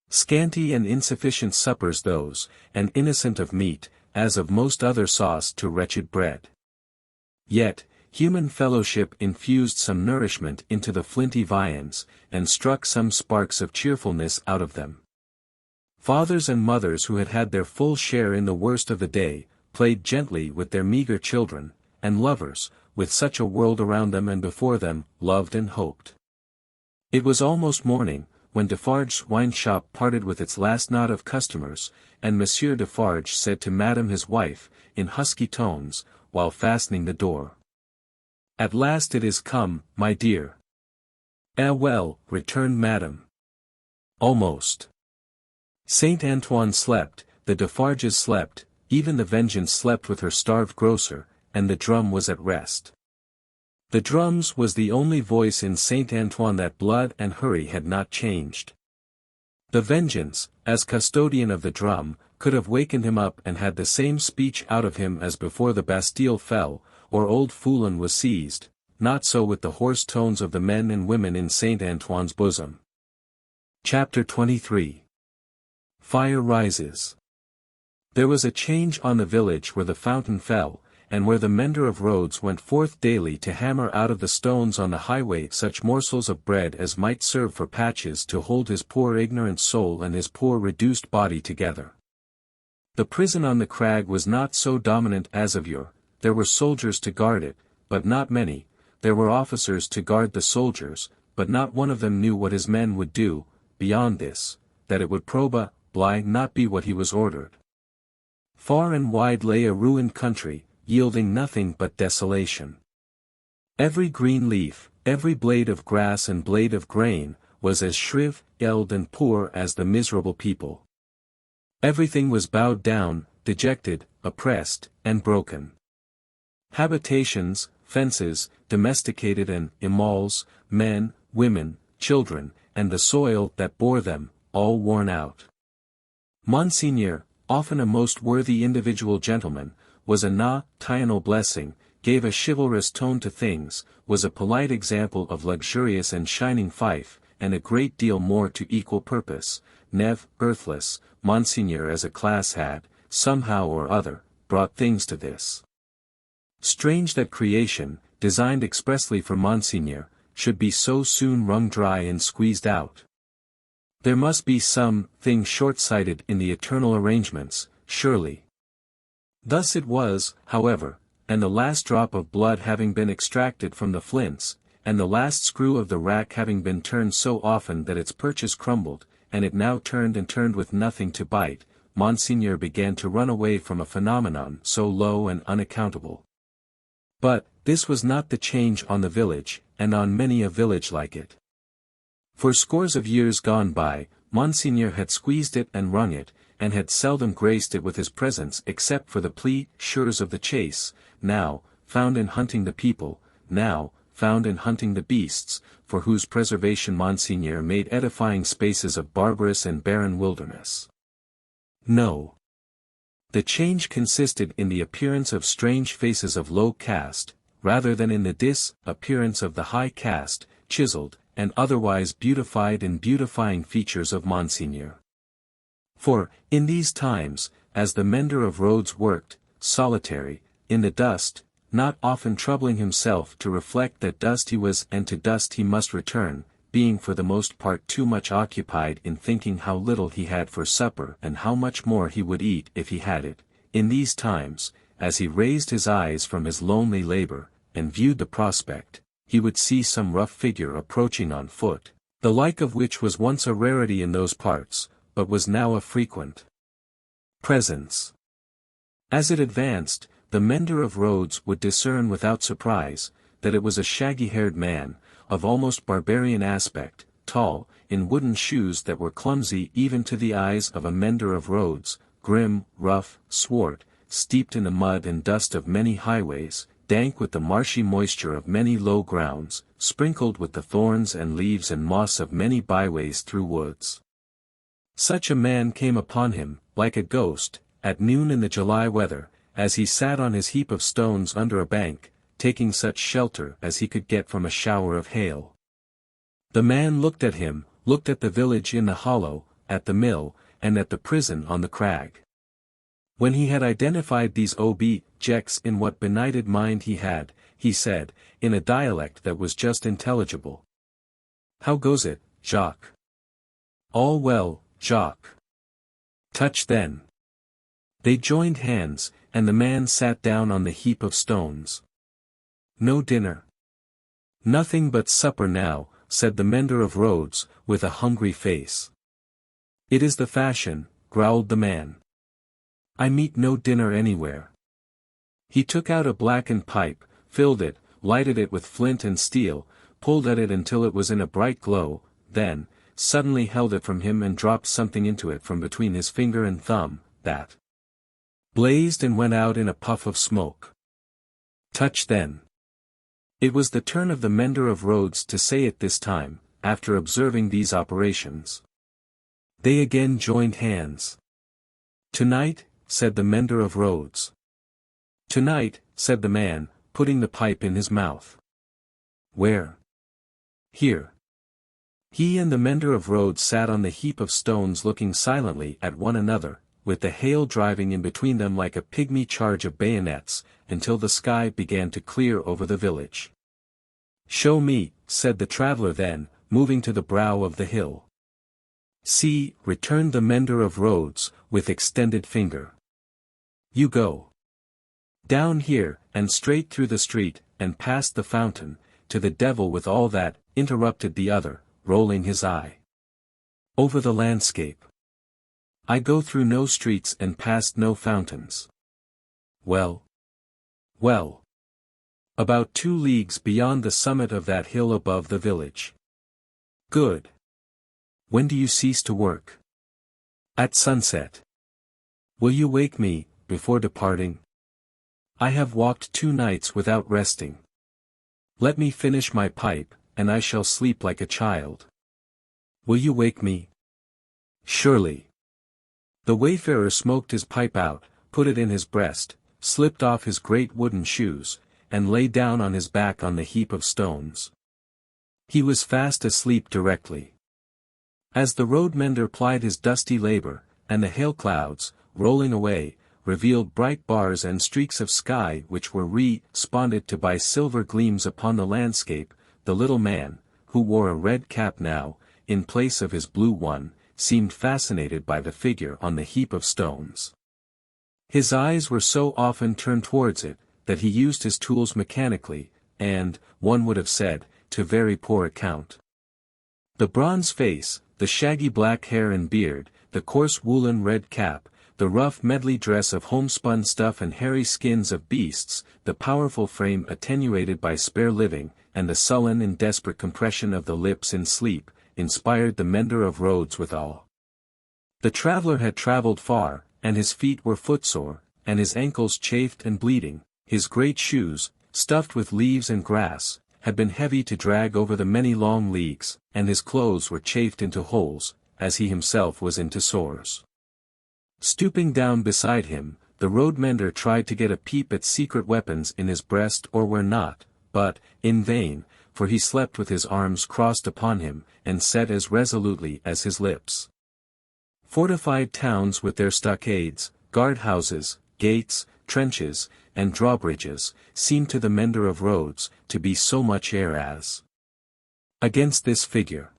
Scanty and insufficient suppers those, and innocent of meat, as of most other sauce to wretched bread. Yet, human fellowship infused some nourishment into the flinty viands, and struck some sparks of cheerfulness out of them. Fathers and mothers who had had their full share in the worst of the day, played gently with their meagre children, and lovers, with such a world around them and before them, loved and hoped. It was almost morning, when Defarge's wine shop parted with its last knot of customers, and Monsieur Defarge said to Madame his wife, in husky tones, while fastening the door, "At last it is come, my dear." "Eh well," returned Madame. "Almost." Saint Antoine slept, the Defarges slept, even the Vengeance slept with her starved grocer, and the drum was at rest. The drums was the only voice in Saint Antoine that blood and hurry had not changed. The Vengeance, as custodian of the drum, could have wakened him up and had the same speech out of him as before the Bastille fell, or old Foulon was seized, not so with the hoarse tones of the men and women in Saint Antoine's bosom. Chapter 23. Fire rises. There was a change on the village where the fountain fell, and where the mender of roads went forth daily to hammer out of the stones on the highway such morsels of bread as might serve for patches to hold his poor ignorant soul and his poor reduced body together. The prison on the crag was not so dominant as of yore. There were soldiers to guard it, but not many. There were officers to guard the soldiers, but not one of them knew what his men would do, beyond this, that it would probably not be what he was ordered. Far and wide lay a ruined country, yielding nothing but desolation. Every green leaf, every blade of grass and blade of grain, was as shriveled and poor as the miserable people. Everything was bowed down, dejected, oppressed, and broken. Habitations, fences, domesticated and immortals, men, women, children, and the soil that bore them, all worn out. Monseigneur, often a most worthy individual gentleman, was a nocturnal blessing, gave a chivalrous tone to things, was a polite example of luxurious and shining fief, and a great deal more to equal purpose, nev, earthless, Monseigneur as a class had, somehow or other, brought things to this. Strange that creation, designed expressly for Monseigneur, should be so soon wrung dry and squeezed out. There must be some thing short-sighted in the eternal arrangements, surely. Thus it was, however, and the last drop of blood having been extracted from the flints, and the last screw of the rack having been turned so often that its perches crumbled, and it now turned and turned with nothing to bite, Monseigneur began to run away from a phenomenon so low and unaccountable. But, this was not the change on the village, and on many a village like it. For scores of years gone by, Monseigneur had squeezed it and wrung it, and had seldom graced it with his presence except for the pleasures of the chase, now, found in hunting the people, now, found in hunting the beasts, for whose preservation Monseigneur made edifying spaces of barbarous and barren wilderness. No. The change consisted in the appearance of strange faces of low caste, rather than in the disappearance of the high caste, chiseled, and otherwise beautified and beautifying features of Monseigneur. For, in these times, as the mender of roads worked, solitary, in the dust, not often troubling himself to reflect that dust he was and to dust he must return, being for the most part too much occupied in thinking how little he had for supper and how much more he would eat if he had it, in these times, as he raised his eyes from his lonely labor, and viewed the prospect, he would see some rough figure approaching on foot, the like of which was once a rarity in those parts, but was now a frequent presence. As it advanced, the mender of roads would discern without surprise, that it was a shaggy-haired man, of almost barbarian aspect, tall, in wooden shoes that were clumsy even to the eyes of a mender of roads, grim, rough, swart, steeped in the mud and dust of many highways, dank with the marshy moisture of many low grounds, sprinkled with the thorns and leaves and moss of many byways through woods. Such a man came upon him, like a ghost, at noon in the July weather, as he sat on his heap of stones under a bank, taking such shelter as he could get from a shower of hail. The man looked at him, looked at the village in the hollow, at the mill, and at the prison on the crag. When he had identified these objects in what benighted mind he had, he said, in a dialect that was just intelligible, "How goes it, Jacques?" "All well, Jacques." "Touch then." They joined hands, and the man sat down on the heap of stones. "No dinner?" "Nothing but supper now," said the mender of roads, with a hungry face. "It is the fashion," growled the man. "I meet no dinner anywhere." He took out a blackened pipe, filled it, lighted it with flint and steel, pulled at it until it was in a bright glow, then, suddenly held it from him and dropped something into it from between his finger and thumb, that blazed and went out in a puff of smoke. "Touch then." It was the turn of the mender of roads to say it this time, after observing these operations. They again joined hands. "Tonight," said the mender of roads. "Tonight," said the man, putting the pipe in his mouth. "Where?" "Here." He and the mender of roads sat on the heap of stones looking silently at one another, with the hail driving in between them like a pygmy charge of bayonets, until the sky began to clear over the village. "Show me," said the traveller then, moving to the brow of the hill. "See," returned the mender of roads, with extended finger. "You go down here, and straight through the street, and past the fountain, to the devil with all that," interrupted the other, rolling his eye over the landscape. "I go through no streets and past no fountains." "Well. Well. About 2 leagues beyond the summit of that hill above the village." "Good. When do you cease to work?" "At sunset." "Will you wake me, before departing?" "I have walked 2 nights without resting." "Let me finish my pipe, and I shall sleep like a child." "Will you wake me?" "Surely." The wayfarer smoked his pipe out, put it in his breast, slipped off his great wooden shoes, and lay down on his back on the heap of stones. He was fast asleep directly. As the road mender plied his dusty labor, and the hail clouds, rolling away, revealed bright bars and streaks of sky which were responded to by silver gleams upon the landscape, the little man, who wore a red cap now, in place of his blue one, seemed fascinated by the figure on the heap of stones. His eyes were so often turned towards it, that he used his tools mechanically, and, one would have said, to very poor account. The bronze face, the shaggy black hair and beard, the coarse woolen red cap, the rough medley dress of homespun stuff and hairy skins of beasts, the powerful frame attenuated by spare living, and the sullen and desperate compression of the lips in sleep, inspired the mender of roads with awe. The traveler had traveled far, and his feet were footsore, and his ankles chafed and bleeding. His great shoes, stuffed with leaves and grass, had been heavy to drag over the many long leagues, and his clothes were chafed into holes, as he himself was into sores. Stooping down beside him, the road mender tried to get a peep at secret weapons in his breast or where not, but, in vain, for he slept with his arms crossed upon him, and said as resolutely as his lips. Fortified towns with their stockades, guard-houses, gates, trenches, and drawbridges, seemed to the mender of roads, to be so much air as against this figure.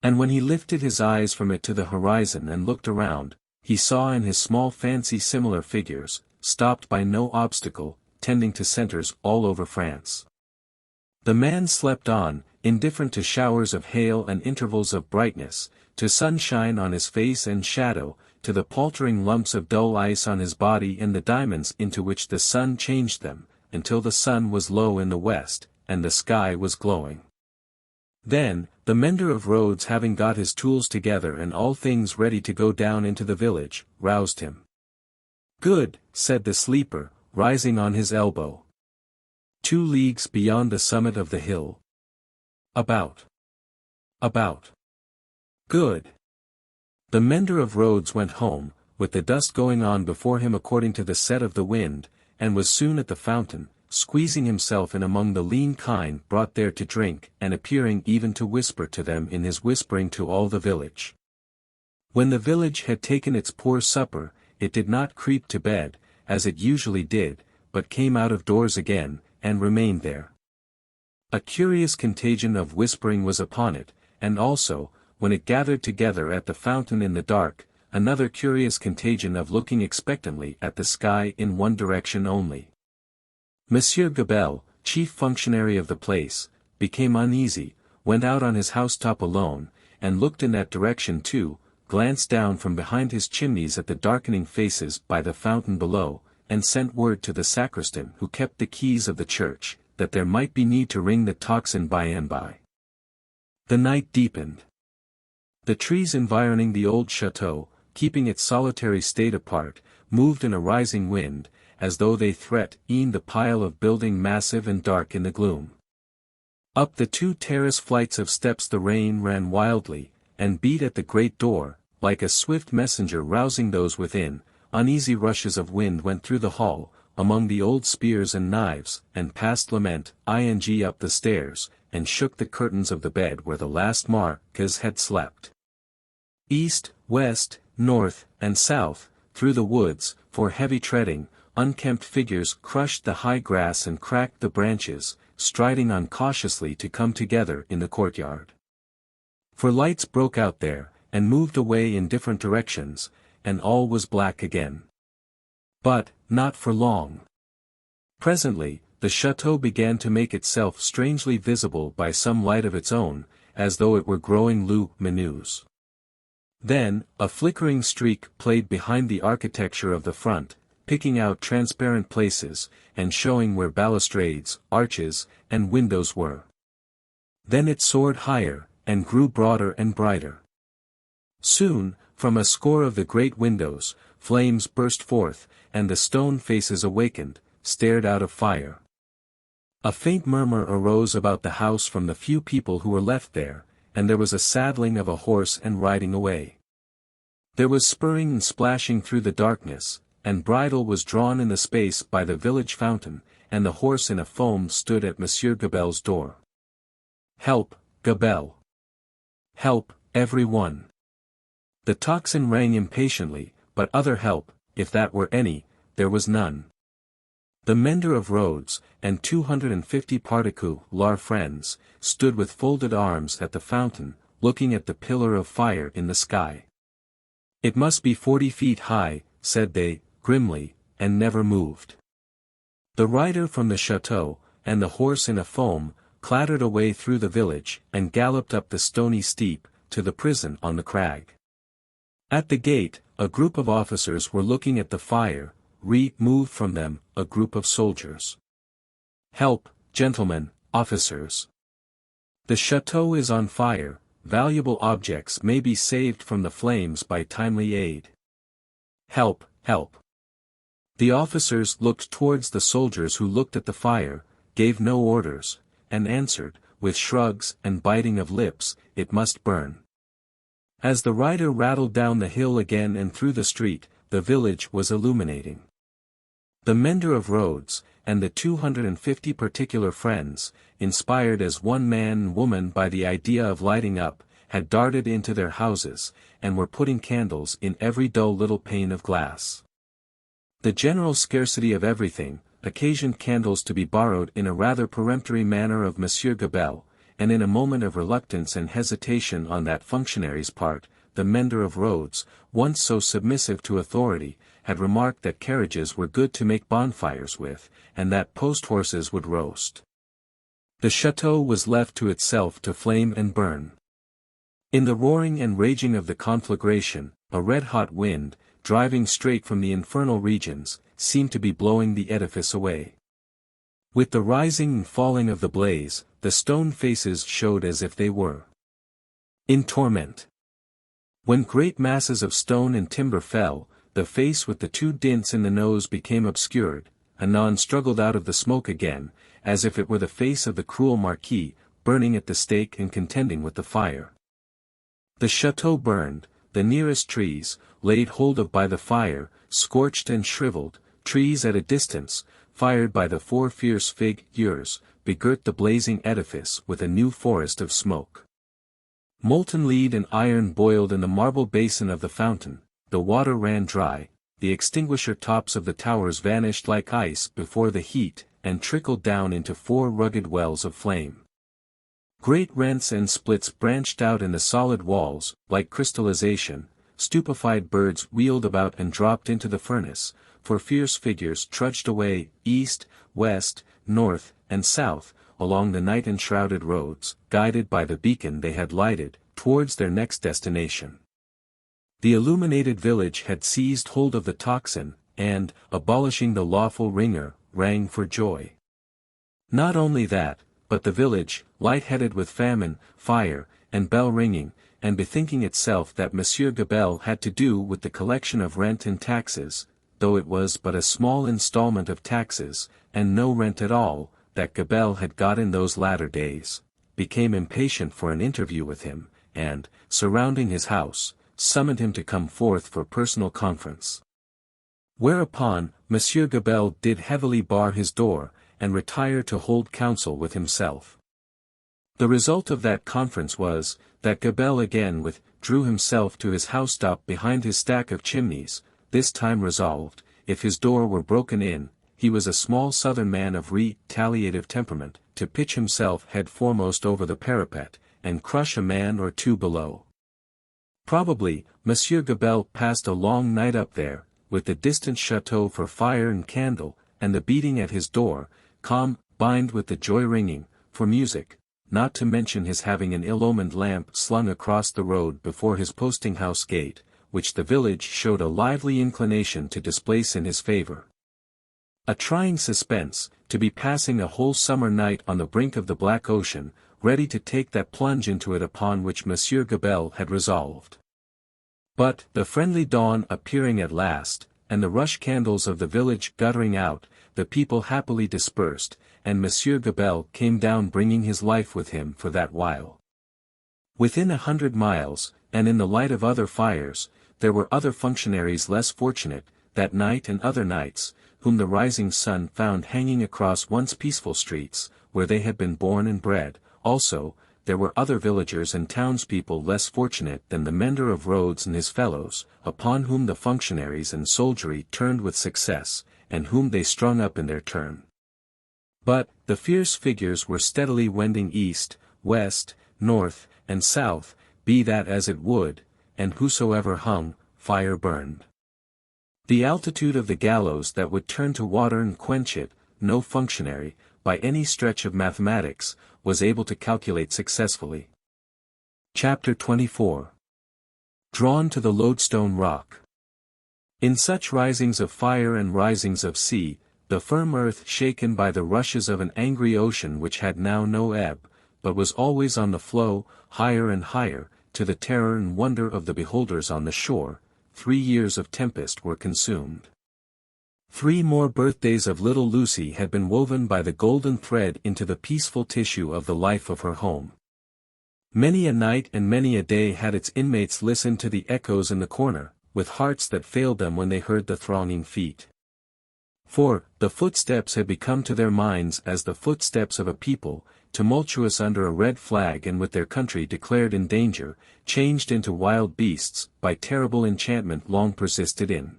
And when he lifted his eyes from it to the horizon and looked around, he saw in his small fancy similar figures, stopped by no obstacle, tending to centres all over France. The man slept on, indifferent to showers of hail and intervals of brightness, to sunshine on his face and shadow, to the paltering lumps of dull ice on his body and the diamonds into which the sun changed them, until the sun was low in the west, and the sky was glowing. Then, the mender of roads having got his tools together and all things ready to go down into the village, roused him. "Good," said the sleeper, rising on his elbow. 2 leagues beyond the summit of the hill. About. Good. The mender of roads went home, with the dust going on before him according to the set of the wind, and was soon at the fountain, squeezing himself in among the lean kine brought there to drink and appearing even to whisper to them in his whispering to all the village. When the village had taken its poor supper, it did not creep to bed, as it usually did, but came out of doors again, and remained there. A curious contagion of whispering was upon it, and also, when it gathered together at the fountain in the dark, another curious contagion of looking expectantly at the sky in one direction only. Monsieur Gabelle, chief functionary of the place, became uneasy, went out on his housetop alone, and looked in that direction too, glanced down from behind his chimneys at the darkening faces by the fountain below, and sent word to the sacristan who kept the keys of the church, that there might be need to ring the tocsin by and by. The night deepened. The trees environing the old chateau, keeping its solitary state apart, moved in a rising wind, as though they threatened the pile of building massive and dark in the gloom. Up the 2 terrace flights of steps the rain ran wildly, and beat at the great door, like a swift messenger rousing those within. Uneasy rushes of wind went through the hall, among the old spears and knives, and past lament, up the stairs, and shook the curtains of the bed where the last Marquise had slept. East, west, north, and south, through the woods, for heavy treading, unkempt figures crushed the high grass and cracked the branches, striding on cautiously to come together in the courtyard. For lights broke out there, and moved away in different directions, and all was black again. But, not for long. Presently, the chateau began to make itself strangely visible by some light of its own, as though it were growing luminous. Then, a flickering streak played behind the architecture of the front, picking out transparent places, and showing where balustrades, arches, and windows were. Then it soared higher, and grew broader and brighter. Soon, from a score of the great windows, flames burst forth, and the stone faces awakened, stared out of fire. A faint murmur arose about the house from the few people who were left there, and there was a saddling of a horse and riding away. There was spurring and splashing through the darkness, and bridle was drawn in the space by the village fountain, and the horse in a foam stood at Monsieur Gabelle's door. "Help, Gabelle! Help, every one. The tocsin rang impatiently, but other help, if that were any, there was none. The mender of roads, and 250 particular friends, stood with folded arms at the fountain, looking at the pillar of fire in the sky. "It must be 40 feet high," said they, grimly, and never moved. The rider from the chateau, and the horse in a foam, clattered away through the village, and galloped up the stony steep, to the prison on the crag. At the gate, a group of officers were looking at the fire, removed from them, a group of soldiers. "Help, gentlemen, officers. The chateau is on fire, valuable objects may be saved from the flames by timely aid. Help, help." The officers looked towards the soldiers who looked at the fire, gave no orders, and answered, with shrugs and biting of lips, "It must burn." As the rider rattled down the hill again and through the street, the village was illuminating. The mender of roads, and the 250 particular friends, inspired as one man and woman by the idea of lighting up, had darted into their houses, and were putting candles in every dull little pane of glass. The general scarcity of everything, occasioned candles to be borrowed in a rather peremptory manner of Monsieur Gabelle, and in a moment of reluctance and hesitation on that functionary's part, the mender of roads, once so submissive to authority, had remarked that carriages were good to make bonfires with, and that post-horses would roast. The chateau was left to itself to flame and burn. In the roaring and raging of the conflagration, a red-hot wind, driving straight from the infernal regions, seemed to be blowing the edifice away. With the rising and falling of the blaze, the stone faces showed as if they were in torment. When great masses of stone and timber fell, the face with the two dints in the nose became obscured, anon struggled out of the smoke again, as if it were the face of the cruel marquis, burning at the stake and contending with the fire. The chateau burned, the nearest trees, laid hold of by the fire, scorched and shriveled, trees at a distance, fired by the 4 fierce figures, begirt the blazing edifice with a new forest of smoke. Molten lead and iron boiled in the marble basin of the fountain, the water ran dry, the extinguisher tops of the towers vanished like ice before the heat, and trickled down into 4 rugged wells of flame. Great rents and splits branched out in the solid walls, like crystallization, stupefied birds wheeled about and dropped into the furnace, for fierce figures trudged away, east, west, north, and south, along the night-enshrouded roads, guided by the beacon they had lighted, towards their next destination. The illuminated village had seized hold of the tocsin, and, abolishing the lawful ringer, rang for joy. Not only that, but the village, light-headed with famine, fire, and bell-ringing, and bethinking itself that Monsieur Gabelle had to do with the collection of rent and taxes, though it was but a small installment of taxes, and no rent at all, that Gabelle had got in those latter days, became impatient for an interview with him, and, surrounding his house, summoned him to come forth for personal conference. Whereupon, Monsieur Gabelle did heavily bar his door, and retire to hold counsel with himself. The result of that conference was, that Gabelle again withdrew himself to his housetop behind his stack of chimneys, this time resolved, if his door were broken in, he was a small southern man of retaliative temperament, to pitch himself head foremost over the parapet, and crush a man or two below. Probably, Monsieur Gabelle passed a long night up there, with the distant chateau for fire and candle, and the beating at his door, combined with the joy-ringing, for music, not to mention his having an ill-omened lamp slung across the road before his posting-house gate, which the village showed a lively inclination to displace in his favor. A trying suspense, to be passing a whole summer night on the brink of the black ocean, ready to take that plunge into it upon which Monsieur Gabelle had resolved. But, the friendly dawn appearing at last, and the rush candles of the village guttering out, the people happily dispersed, and Monsieur Gabelle came down bringing his life with him for that while. Within 100 miles, and in the light of other fires, there were other functionaries less fortunate, that night and other nights, whom the rising sun found hanging across once peaceful streets, where they had been born and bred, also, there were other villagers and townspeople less fortunate than the mender of roads and his fellows, upon whom the functionaries and soldiery turned with success, and whom they strung up in their turn. But, the fierce figures were steadily wending east, west, north, and south, be that as it would, and whosoever hung, fire burned. The altitude of the gallows that would turn to water and quench it, no functionary, by any stretch of mathematics, was able to calculate successfully. Chapter 24. Drawn to the Lodestone Rock. In such risings of fire and risings of sea, the firm earth shaken by the rushes of an angry ocean which had now no ebb, but was always on the flow, higher and higher, to the terror and wonder of the beholders on the shore, 3 years of tempest were consumed. 3 more birthdays of little Lucy had been woven by the golden thread into the peaceful tissue of the life of her home. Many a night and many a day had its inmates listened to the echoes in the corner, with hearts that failed them when they heard the thronging feet. For, the footsteps had become to their minds as the footsteps of a people, tumultuous under a red flag and with their country declared in danger, changed into wild beasts, by terrible enchantment long persisted in.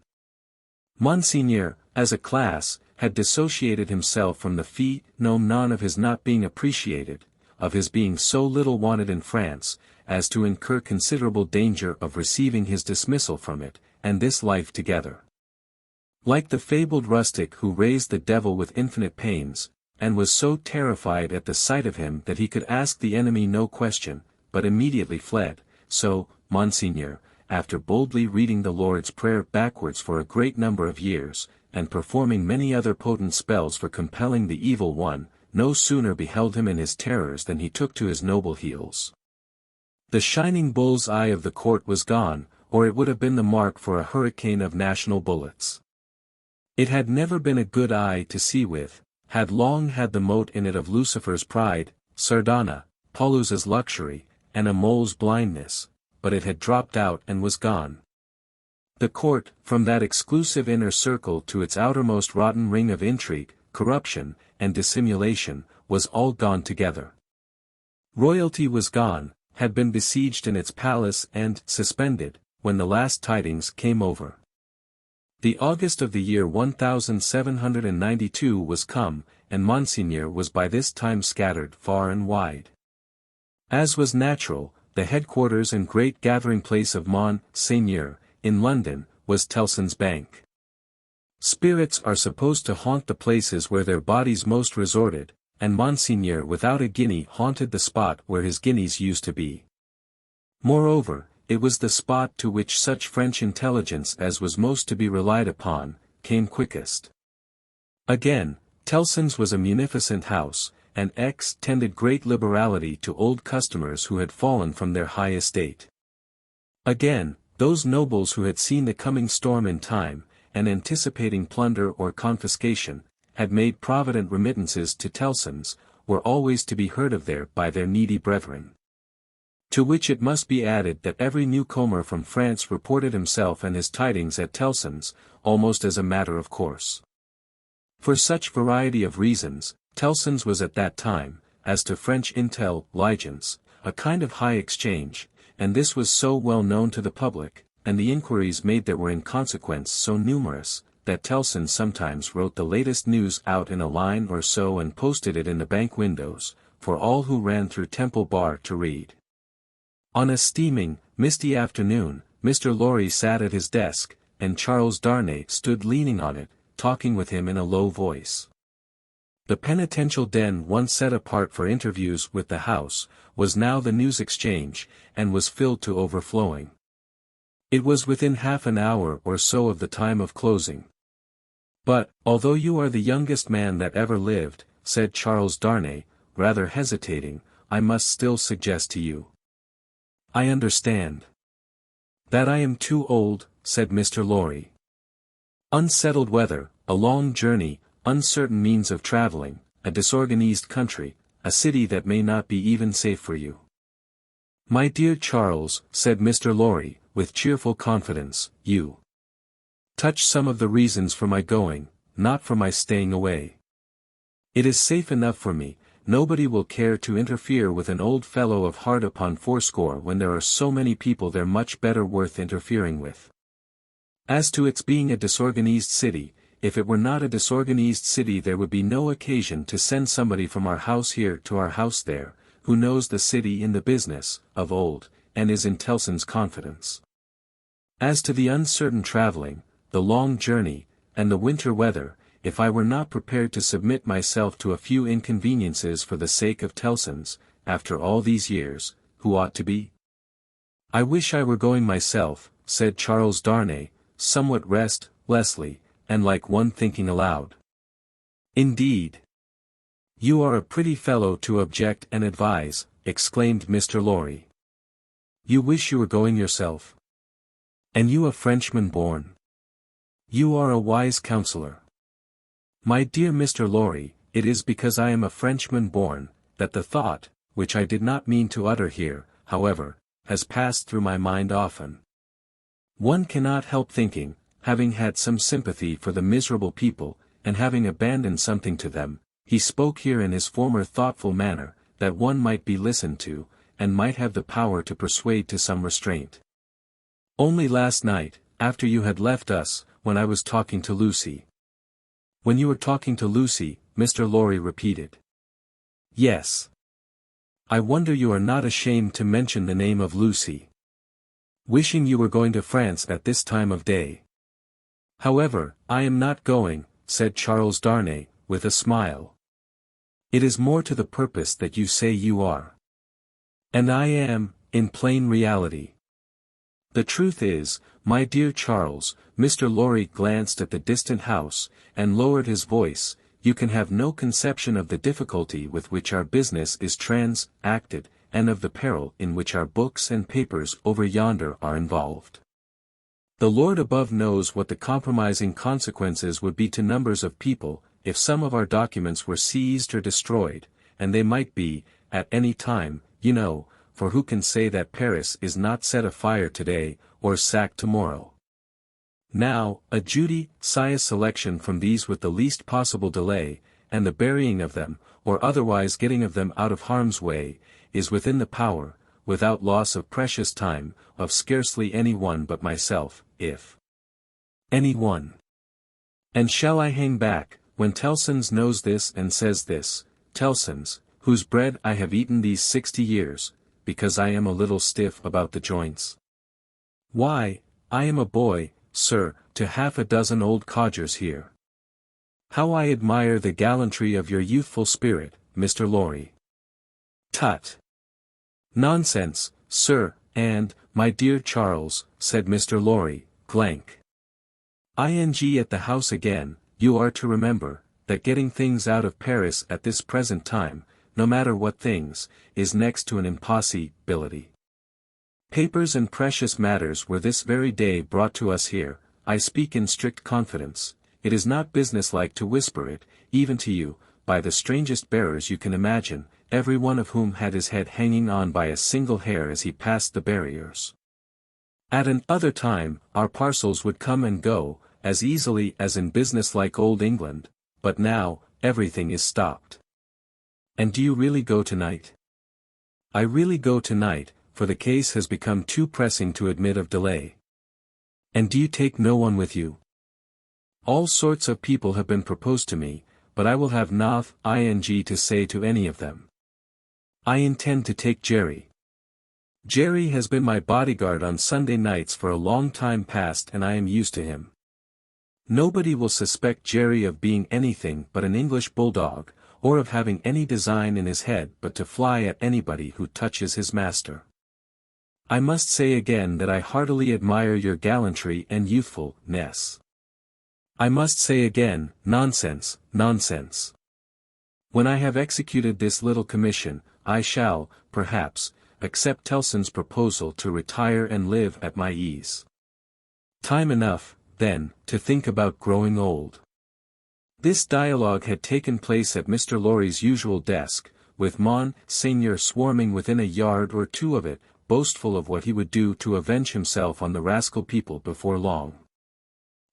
Monseigneur, as a class, had dissociated himself from the phenomena of his not being appreciated, of his being so little wanted in France, as to incur considerable danger of receiving his dismissal from it, and this life together. Like the fabled rustic who raised the devil with infinite pains, and was so terrified at the sight of him that he could ask the enemy no question, but immediately fled, so, Monseigneur, after boldly reading the Lord's Prayer backwards for a great number of years, and performing many other potent spells for compelling the evil one, no sooner beheld him in his terrors than he took to his noble heels. The shining bull's eye of the court was gone, or it would have been the mark for a hurricane of national bullets. It had never been a good eye to see with, had long had the mote in it of Lucifer's pride, Sardana, Paulusa's luxury, and a mole's blindness, but it had dropped out and was gone. The court, from that exclusive inner circle to its outermost rotten ring of intrigue, corruption, and dissimulation, was all gone together. Royalty was gone, had been besieged in its palace and suspended, when the last tidings came over. The August of the year 1792 was come, and Monseigneur was by this time scattered far and wide. As was natural, the headquarters and great gathering place of Monseigneur, in London, was Tellson's Bank. Spirits are supposed to haunt the places where their bodies most resorted, and Monseigneur without a guinea haunted the spot where his guineas used to be. Moreover, it was the spot to which such French intelligence as was most to be relied upon, came quickest. Again, Tellson's was a munificent house, and tended great liberality to old customers who had fallen from their high estate. Again, those nobles who had seen the coming storm in time, and anticipating plunder or confiscation, had made provident remittances to Tellson's, were always to be heard of there by their needy brethren. To which it must be added that every newcomer from France reported himself and his tidings at Tellson's, almost as a matter of course. For such variety of reasons, Tellson's was at that time, as to French intelligence, a kind of high exchange, and this was so well known to the public, and the inquiries made there were in consequence so numerous, that Tellson sometimes wrote the latest news out in a line or so and posted it in the bank windows, for all who ran through Temple Bar to read. On a steaming, misty afternoon, Mr. Lorry sat at his desk, and Charles Darnay stood leaning on it, talking with him in a low voice. The penitential den once set apart for interviews with the House, was now the news exchange, and was filled to overflowing. It was within half an hour or so of the time of closing. But, although you are the youngest man that ever lived, said Charles Darnay, rather hesitating, I must still suggest to you. I understand. That I am too old, said Mr. Lorry. Unsettled weather, a long journey, uncertain means of traveling, a disorganized country, a city that may not be even safe for you. My dear Charles, said Mr. Lorry, with cheerful confidence, you touch some of the reasons for my going, not for my staying away. It is safe enough for me, nobody will care to interfere with an old fellow of heart upon fourscore when there are so many people there much better worth interfering with. As to its being a disorganized city, if it were not a disorganized city there would be no occasion to send somebody from our house here to our house there, who knows the city in the business, of old, and is in Tellson's confidence. As to the uncertain travelling, the long journey, and the winter weather, if I were not prepared to submit myself to a few inconveniences for the sake of Tellson's, after all these years, who ought to be? I wish I were going myself, said Charles Darnay, somewhat restlessly, and like one thinking aloud. Indeed. You are a pretty fellow to object and advise, exclaimed Mr. Lorry. You wish you were going yourself? And you a Frenchman born? You are a wise counsellor. My dear Mr. Lorry, it is because I am a Frenchman born, that the thought, which I did not mean to utter here, however, has passed through my mind often. One cannot help thinking, having had some sympathy for the miserable people, and having abandoned something to them, he spoke here in his former thoughtful manner, that one might be listened to, and might have the power to persuade to some restraint. Only last night, after you had left us, when I was talking to Lucy. When you were talking to Lucy, Mr. Lorry repeated. Yes. I wonder you are not ashamed to mention the name of Lucy. Wishing you were going to France at this time of day. However, I am not going, said Charles Darnay, with a smile. It is more to the purpose that you say you are. And I am, in plain reality. The truth is, my dear Charles, Mr. Lorry glanced at the distant house, and lowered his voice, you can have no conception of the difficulty with which our business is transacted, and of the peril in which our books and papers over yonder are involved. The Lord above knows what the compromising consequences would be to numbers of people, if some of our documents were seized or destroyed, and they might be, at any time, you know, for who can say that Paris is not set afire today, or sacked tomorrow? Now, a judicious selection from these with the least possible delay, and the burying of them, or otherwise getting of them out of harm's way, is within the power, without loss of precious time, of scarcely any one but myself, if any one. And shall I hang back, when Tellson's knows this and says this, Tellson's, whose bread I have eaten these 60 years, because I am a little stiff about the joints? Why, I am a boy, sir, to half a dozen old codgers here. How I admire the gallantry of your youthful spirit, Mr. Lorry. Tut! Nonsense, sir, and, my dear Charles, said Mr. Lorry, blank. Ing at the house again, you are to remember, that getting things out of Paris at this present time, no matter what things, is next to an impossibility. Papers and precious matters were this very day brought to us here, I speak in strict confidence, it is not businesslike to whisper it, even to you, by the strangest bearers you can imagine, every one of whom had his head hanging on by a single hair as he passed the barriers. At an other time, our parcels would come and go, as easily as in business-like old England, but now, everything is stopped. And do you really go tonight? I really go tonight, for the case has become too pressing to admit of delay. And do you take no one with you? All sorts of people have been proposed to me, but I will have nothing to say to any of them. I intend to take Jerry. Jerry has been my bodyguard on Sunday nights for a long time past and I am used to him. Nobody will suspect Jerry of being anything but an English bulldog, or of having any design in his head but to fly at anybody who touches his master. I must say again that I heartily admire your gallantry and youthfulness. I must say again, nonsense, nonsense. When I have executed this little commission, I shall, perhaps, accept Tellson's proposal to retire and live at my ease. Time enough, then, to think about growing old. This dialogue had taken place at Mr. Lorry's usual desk, with Monseigneur swarming within a yard or two of it, boastful of what he would do to avenge himself on the rascal people before long.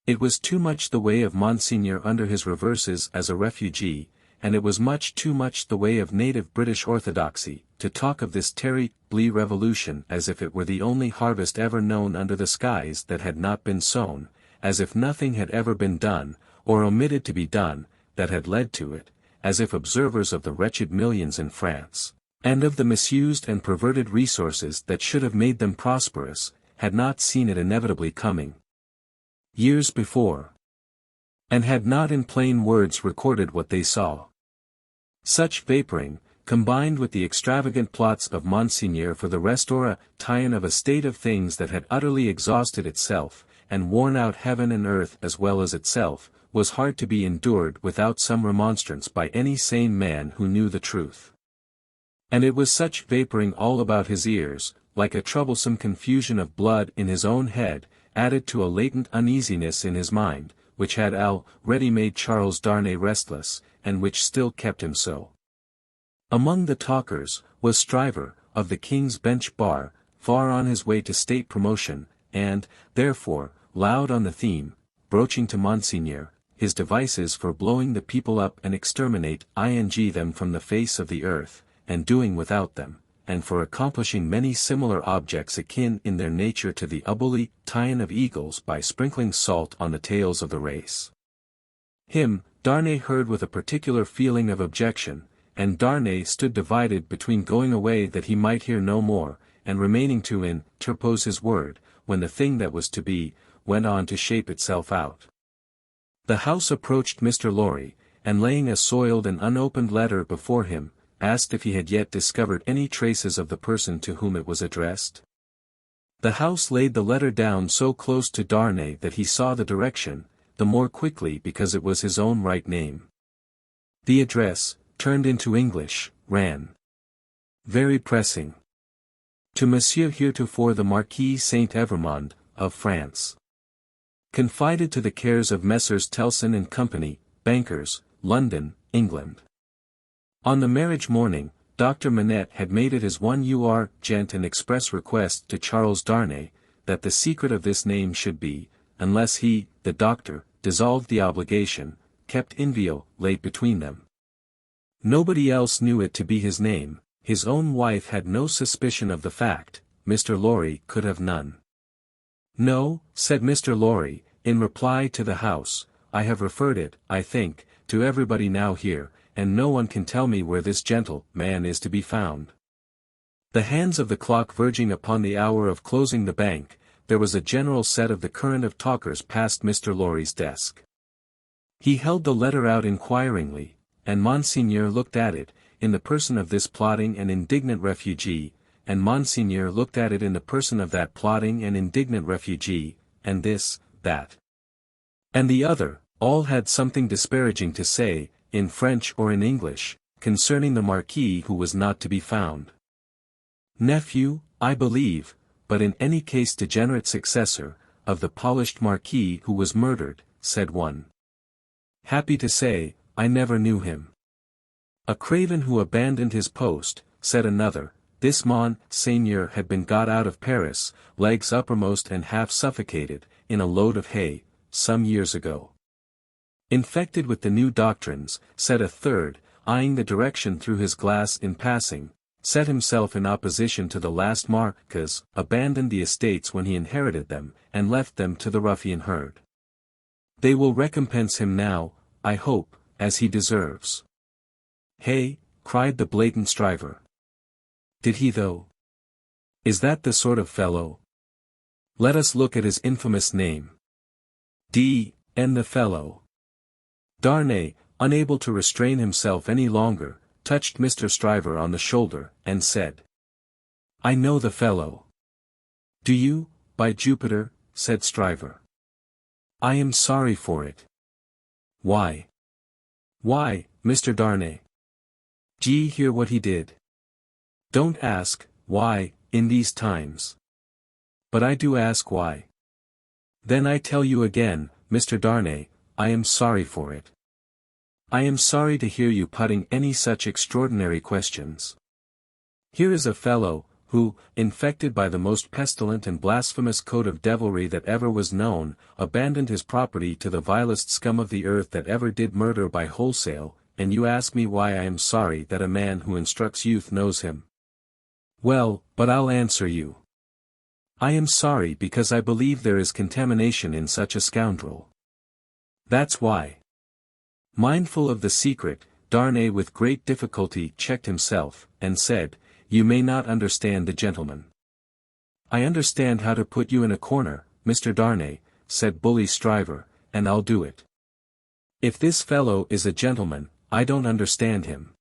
It was too much the way of Monseigneur under his reverses as a refugee, and it was much too much the way of native British orthodoxy, to talk of this terrible revolution as if it were the only harvest ever known under the skies that had not been sown, as if nothing had ever been done, or omitted to be done, that had led to it, as if observers of the wretched millions in France, and of the misused and perverted resources that should have made them prosperous, had not seen it inevitably coming years before, and had not in plain words recorded what they saw. Such vaporing, combined with the extravagant plots of Monseigneur for the restoration of a state of things that had utterly exhausted itself, and worn out heaven and earth as well as itself, was hard to be endured without some remonstrance by any sane man who knew the truth. And it was such vaporing all about his ears, like a troublesome confusion of blood in his own head, added to a latent uneasiness in his mind, which had already made Charles Darnay restless, and which still kept him so. Among the talkers, was Stryver, of the King's Bench Bar, far on his way to state promotion, and, therefore, loud on the theme, broaching to Monseigneur, his devices for blowing the people up and exterminate them from the face of the earth, and doing without them, and for accomplishing many similar objects akin in their nature to the abolition of eagles by sprinkling salt on the tails of the race. Him, Darnay heard with a particular feeling of objection, and Darnay stood divided between going away that he might hear no more, and remaining to interpose his word, when the thing that was to be, went on to shape itself out. The House approached Mr. Lorry, and laying a soiled and unopened letter before him, asked if he had yet discovered any traces of the person to whom it was addressed. The House laid the letter down so close to Darnay that he saw the direction, the more quickly because it was his own right name. The address, turned into English, ran. Very pressing. To Monsieur heretofore the Marquis Saint-Evremond, of France. Confided to the cares of Messrs. Telson and Company, bankers, London, England. On the marriage morning, Dr. Manette had made it his one urgent and express request to Charles Darnay, that the secret of this name should be, unless he, the doctor, dissolved the obligation, kept inviolate between them. Nobody else knew it to be his name, his own wife had no suspicion of the fact, Mr. Lorry could have none. No, said Mr. Lorry, in reply to the House, I have referred it, I think, to everybody now here, and no one can tell me where this gentleman is to be found. The hands of the clock verging upon the hour of closing the bank, there was a general set of the current of talkers past Mr. Lorry's desk. He held the letter out inquiringly, and Monseigneur looked at it, in the person of this plotting and indignant refugee, and Monseigneur looked at it in the person of that plotting and indignant refugee, and this, that, and the other, all had something disparaging to say, in French or in English, concerning the Marquis who was not to be found. Nephew, I believe, but in any case degenerate successor, of the polished Marquis who was murdered, said one. Happy to say, I never knew him. A craven who abandoned his post, said another. This Monseigneur had been got out of Paris, legs uppermost and half suffocated, in a load of hay, some years ago. Infected with the new doctrines, said a third, eyeing the direction through his glass in passing, set himself in opposition to the last Marquess, abandoned the estates when he inherited them, and left them to the ruffian herd. They will recompense him now, I hope, as he deserves. Hey, cried the blatant Stryver. Did he though? Is that the sort of fellow? Let us look at his infamous name. D.N. the fellow. Darnay, unable to restrain himself any longer, touched Mr. Stryver on the shoulder, and said, I know the fellow. Do you, by Jupiter, said Stryver. I am sorry for it. Why? Why, Mr. Darnay? D'ye hear what he did? Don't ask, why, in these times. But I do ask why. Then I tell you again, Mr. Darnay, I am sorry for it. I am sorry to hear you putting any such extraordinary questions. Here is a fellow, who, infected by the most pestilent and blasphemous code of devilry that ever was known, abandoned his property to the vilest scum of the earth that ever did murder by wholesale, and you ask me why I am sorry that a man who instructs youth knows him. Well, but I'll answer you. I am sorry because I believe there is contamination in such a scoundrel. That's why. Mindful of the secret, Darnay with great difficulty checked himself, and said, "You may not understand the gentleman." "I understand how to put you in a corner, Mr. Darnay," said Bully Stryver, "and I'll do it. If this fellow is a gentleman, I don't understand him.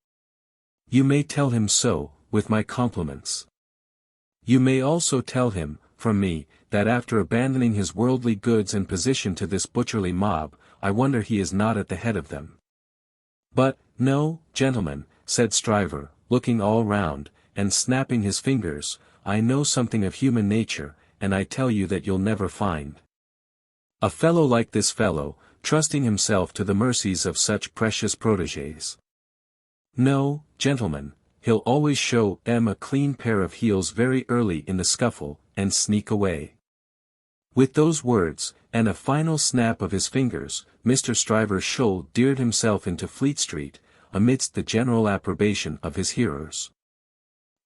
You may tell him so, with my compliments. You may also tell him, from me, that after abandoning his worldly goods and position to this butcherly mob, I wonder he is not at the head of them." "But, no, gentlemen," said Stryver, looking all round, and snapping his fingers, "I know something of human nature, and I tell you that you'll never find a fellow like this fellow, trusting himself to the mercies of such precious protégés. No, gentlemen, he'll always show them a clean pair of heels very early in the scuffle, and sneak away." With those words, and a final snap of his fingers, Mr. Stryver shouldered himself into Fleet Street, amidst the general approbation of his hearers.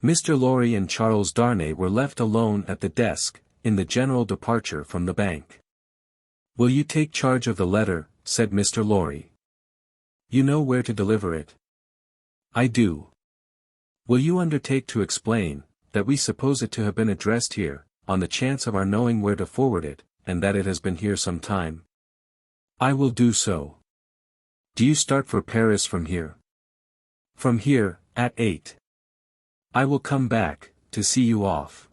Mr. Lorry and Charles Darnay were left alone at the desk, in the general departure from the bank. "Will you take charge of the letter?" said Mr. Lorry. "You know where to deliver it?" "I do." "Will you undertake to explain, that we suppose it to have been addressed here, on the chance of our knowing where to forward it, and that it has been here some time?" "I will do so." "Do you start for Paris from here?" "From here, at 8. I will come back, to see you off."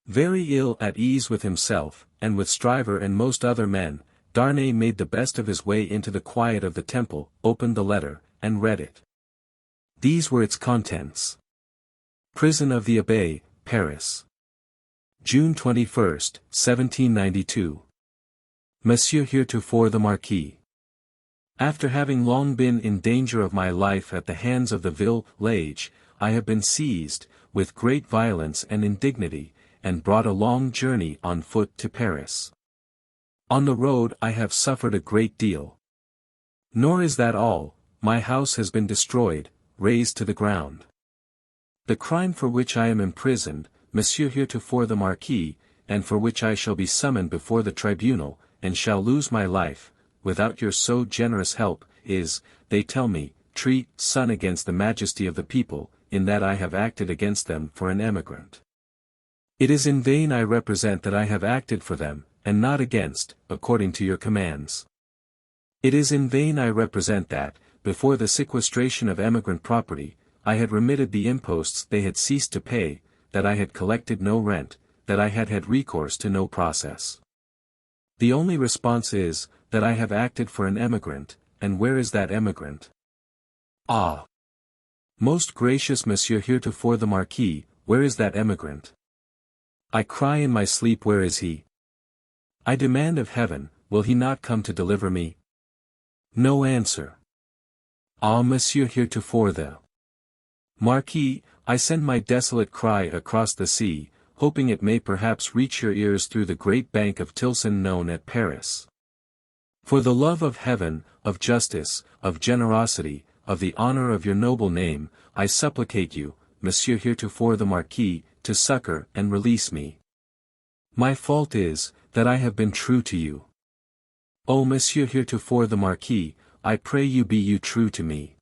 Very ill at ease with himself, and with Stryver and most other men, Darnay made the best of his way into the quiet of the Temple, opened the letter, and read it. These were its contents. Prison of the Abbaye, Paris. June 21, 1792. Monsieur heretofore the Marquis. After having long been in danger of my life at the hands of the village, I have been seized, with great violence and indignity, and brought a long journey on foot to Paris. On the road I have suffered a great deal. Nor is that all, my house has been destroyed, razed to the ground. The crime for which I am imprisoned, Monsieur heretofore the Marquis, and for which I shall be summoned before the tribunal, and shall lose my life, without your so generous help, is, they tell me, treason against the majesty of the people, in that I have acted against them for an emigrant. It is in vain I represent that I have acted for them, and not against, according to your commands. It is in vain I represent that, before the sequestration of emigrant property, I had remitted the imposts they had ceased to pay, that I had collected no rent, that I had had recourse to no process. The only response is, that I have acted for an emigrant, and where is that emigrant? Ah! Most gracious Monsieur heretofore the Marquis, where is that emigrant? I cry in my sleep, where is he? I demand of heaven, will he not come to deliver me? No answer. Ah, Monsieur heretofore the Marquis, I send my desolate cry across the sea, hoping it may perhaps reach your ears through the great bank of Tilson known at Paris. For the love of heaven, of justice, of generosity, of the honor of your noble name, I supplicate you, Monsieur heretofore the Marquis, to succor and release me. My fault is, that I have been true to you. O Monsieur heretofore the Marquis, I pray you be you true to me.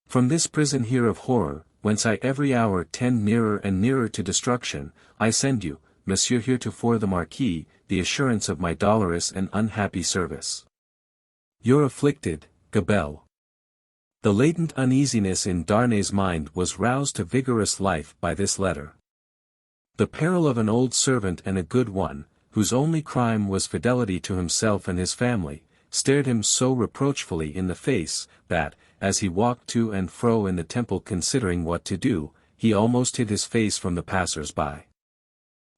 From this prison here of horror, whence I every hour tend nearer and nearer to destruction, I send you, Monsieur heretofore the Marquis, the assurance of my dolorous and unhappy service. Your afflicted, Gabelle. The latent uneasiness in Darnay's mind was roused to vigorous life by this letter. The peril of an old servant and a good one, whose only crime was fidelity to himself and his family, stared him so reproachfully in the face, that, as he walked to and fro in the Temple considering what to do, he almost hid his face from the passers-by.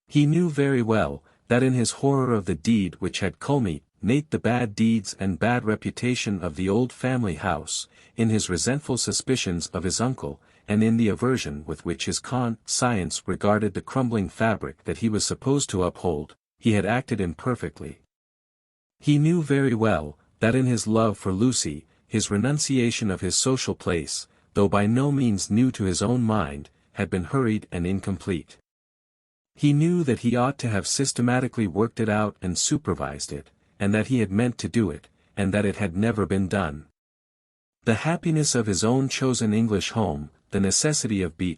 He knew very well, that in his horror of the deed which had culminated the bad deeds and bad reputation of the old family house, in his resentful suspicions of his uncle, and in the aversion with which his conscience regarded the crumbling fabric that he was supposed to uphold, he had acted imperfectly. He knew very well, that in his love for Lucy, his renunciation of his social place, though by no means new to his own mind, had been hurried and incomplete. He knew that he ought to have systematically worked it out and supervised it, and that he had meant to do it, and that it had never been done. The happiness of his own chosen English home, the necessity of being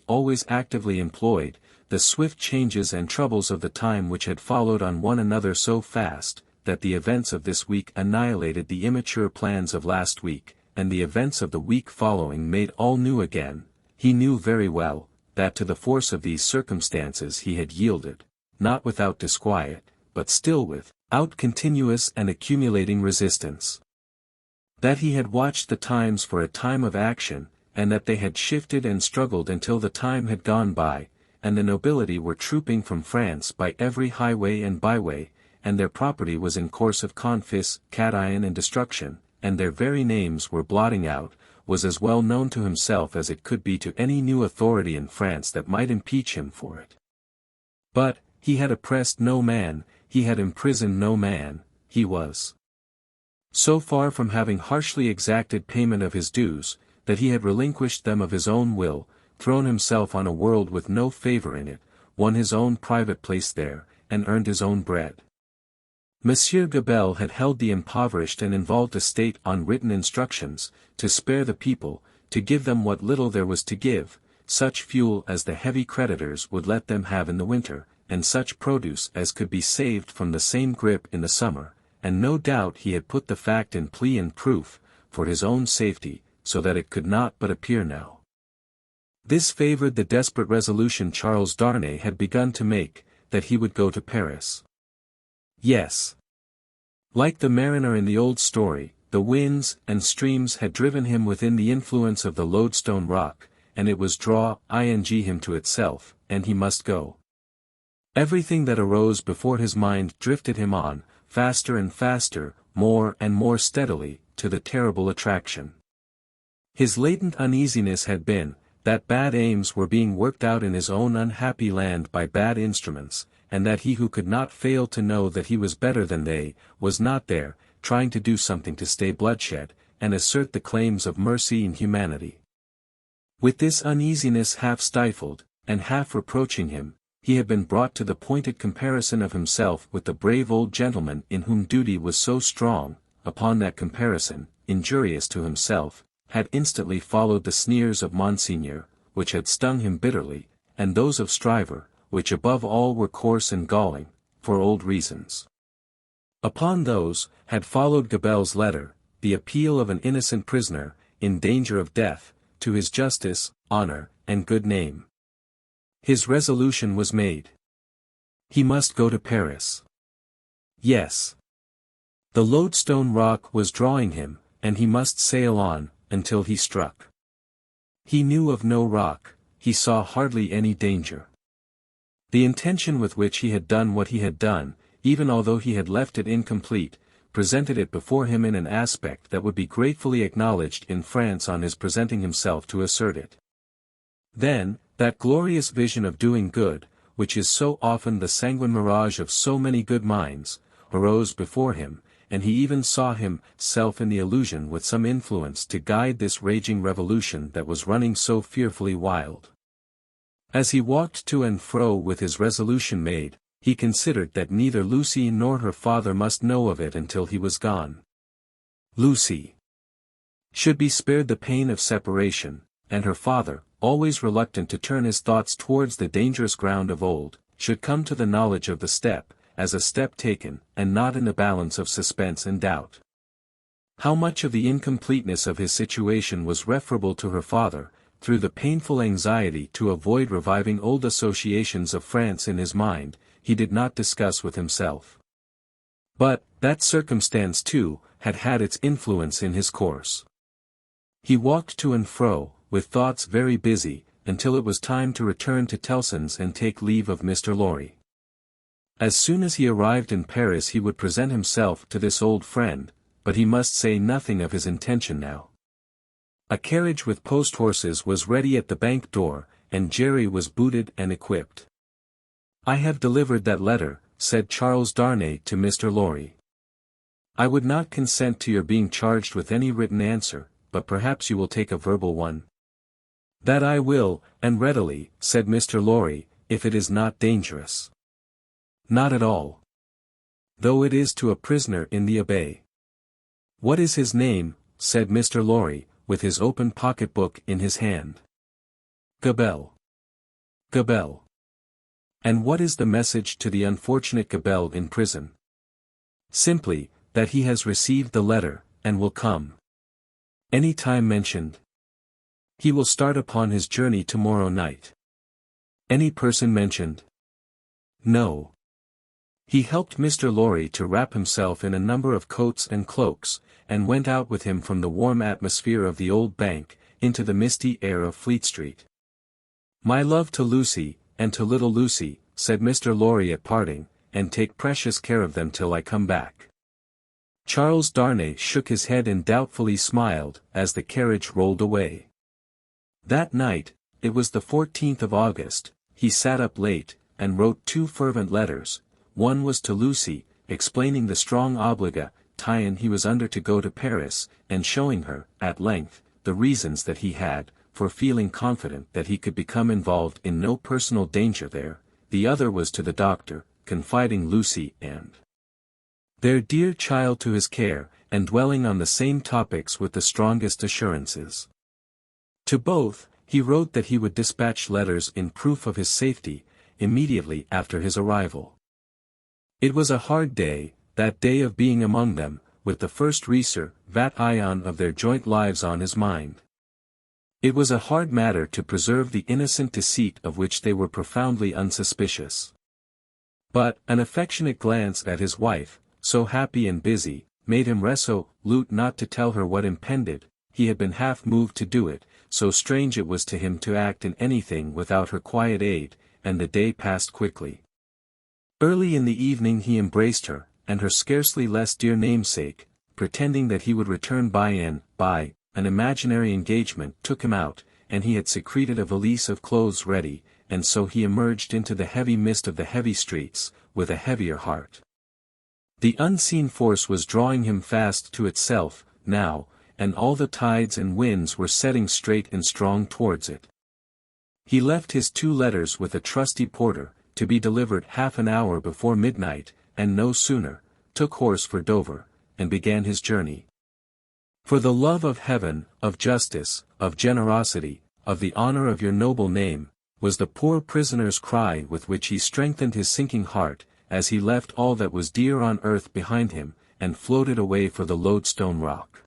always actively employed, the swift changes and troubles of the time which had followed on one another so fast, that the events of this week annihilated the immature plans of last week, and the events of the week following made all new again. He knew very well, that to the force of these circumstances he had yielded, not without disquiet, but still without continuous and accumulating resistance. That he had watched the times for a time of action, and that they had shifted and struggled until the time had gone by, and the nobility were trooping from France by every highway and byway, and their property was in course of confiscation and destruction, and their very names were blotting out, was as well known to himself as it could be to any new authority in France that might impeach him for it. But, he had oppressed no man, he had imprisoned no man, he was so far from having harshly exacted payment of his dues, that he had relinquished them of his own will, thrown himself on a world with no favor in it, won his own private place there, and earned his own bread. Monsieur Gabelle had held the impoverished and involved estate on written instructions, to spare the people, to give them what little there was to give, such fuel as the heavy creditors would let them have in the winter, and such produce as could be saved from the same grip in the summer, and no doubt he had put the fact in plea and proof, for his own safety, so that it could not but appear now. This favored the desperate resolution Charles Darnay had begun to make, that he would go to Paris. Yes. Like the mariner in the old story, the winds and streams had driven him within the influence of the lodestone rock, and it was him to itself, and he must go. Everything that arose before his mind drifted him on, faster and faster, more and more steadily, to the terrible attraction. His latent uneasiness had been, that bad aims were being worked out in his own unhappy land by bad instruments, and that he who could not fail to know that he was better than they, was not there, trying to do something to stay bloodshed, and assert the claims of mercy and humanity. With this uneasiness half stifled, and half reproaching him, he had been brought to the pointed comparison of himself with the brave old gentleman in whom duty was so strong. Upon that comparison, injurious to himself, had instantly followed the sneers of Monseigneur, which had stung him bitterly, and those of Stryver, which above all were coarse and galling, for old reasons. Upon those, had followed Gabelle's letter, the appeal of an innocent prisoner, in danger of death, to his justice, honor, and good name. His resolution was made. He must go to Paris. Yes. The lodestone rock was drawing him, and he must sail on, until he struck. He knew of no rock, he saw hardly any danger. The intention with which he had done what he had done, even although he had left it incomplete, presented it before him in an aspect that would be gratefully acknowledged in France on his presenting himself to assert it. Then, that glorious vision of doing good, which is so often the sanguine mirage of so many good minds, arose before him, and he even saw himself in the illusion with some influence to guide this raging revolution that was running so fearfully wild. As he walked to and fro with his resolution made, he considered that neither Lucy nor her father must know of it until he was gone. Lucy should be spared the pain of separation, and her father, always reluctant to turn his thoughts towards the dangerous ground of old, should come to the knowledge of the step, as a step taken, and not in the balance of suspense and doubt. How much of the incompleteness of his situation was referable to her father, through the painful anxiety to avoid reviving old associations of France in his mind, he did not discuss with himself. But, that circumstance too, had had its influence in his course. He walked to and fro, with thoughts very busy, until it was time to return to Tellson's and take leave of Mr. Lorry. As soon as he arrived in Paris he would present himself to this old friend, but he must say nothing of his intention now. A carriage with post-horses was ready at the bank door, and Jerry was booted and equipped. "I have delivered that letter," said Charles Darnay to Mr. Lorry. I would not consent to your being charged with any written answer, but perhaps you will take a verbal one. That I will, and readily, said Mr. Lorry, if it is not dangerous. Not at all. Though it is to a prisoner in the Abbaye. What is his name? Said Mr. Lorry, with his open pocket-book in his hand. Gabelle. Gabelle. And what is the message to the unfortunate Gabelle in prison? Simply, that he has received the letter, and will come. Any time mentioned. He will start upon his journey tomorrow night. Any person mentioned? No. He helped Mr. Lorry to wrap himself in a number of coats and cloaks, and went out with him from the warm atmosphere of the old bank, into the misty air of Fleet Street. My love to Lucy, and to little Lucy, said Mr. Lorry at parting, and take precious care of them till I come back. Charles Darnay shook his head and doubtfully smiled, as the carriage rolled away. That night, it was the 14th of August, he sat up late, and wrote 2 fervent letters. One was to Lucy, explaining the strong obligation he was under to go to Paris, and showing her, at length, the reasons that he had, for feeling confident that he could become involved in no personal danger there. The other was to the doctor, confiding Lucy and their dear child to his care, and dwelling on the same topics with the strongest assurances. To both, he wrote that he would dispatch letters in proof of his safety, immediately after his arrival. It was a hard day, that day of being among them, with the first reservation of their joint lives on his mind. It was a hard matter to preserve the innocent deceit of which they were profoundly unsuspicious. But, an affectionate glance at his wife, so happy and busy, made him resolute not to tell her what impended. He had been half moved to do it, so strange it was to him to act in anything without her quiet aid, and the day passed quickly. Early in the evening he embraced her, and her scarcely less dear namesake, pretending that he would return by an imaginary engagement took him out, and he had secreted a valise of clothes ready, and so he emerged into the heavy mist of the heavy streets, with a heavier heart. The unseen force was drawing him fast to itself, now, and all the tides and winds were setting straight and strong towards it. He left his 2 letters with a trusty porter, to be delivered half an hour before midnight, and no sooner, took horse for Dover, and began his journey. For the love of heaven, of justice, of generosity, of the honor of your noble name, was the poor prisoner's cry with which he strengthened his sinking heart, as he left all that was dear on earth behind him, and floated away for the Lodestone Rock.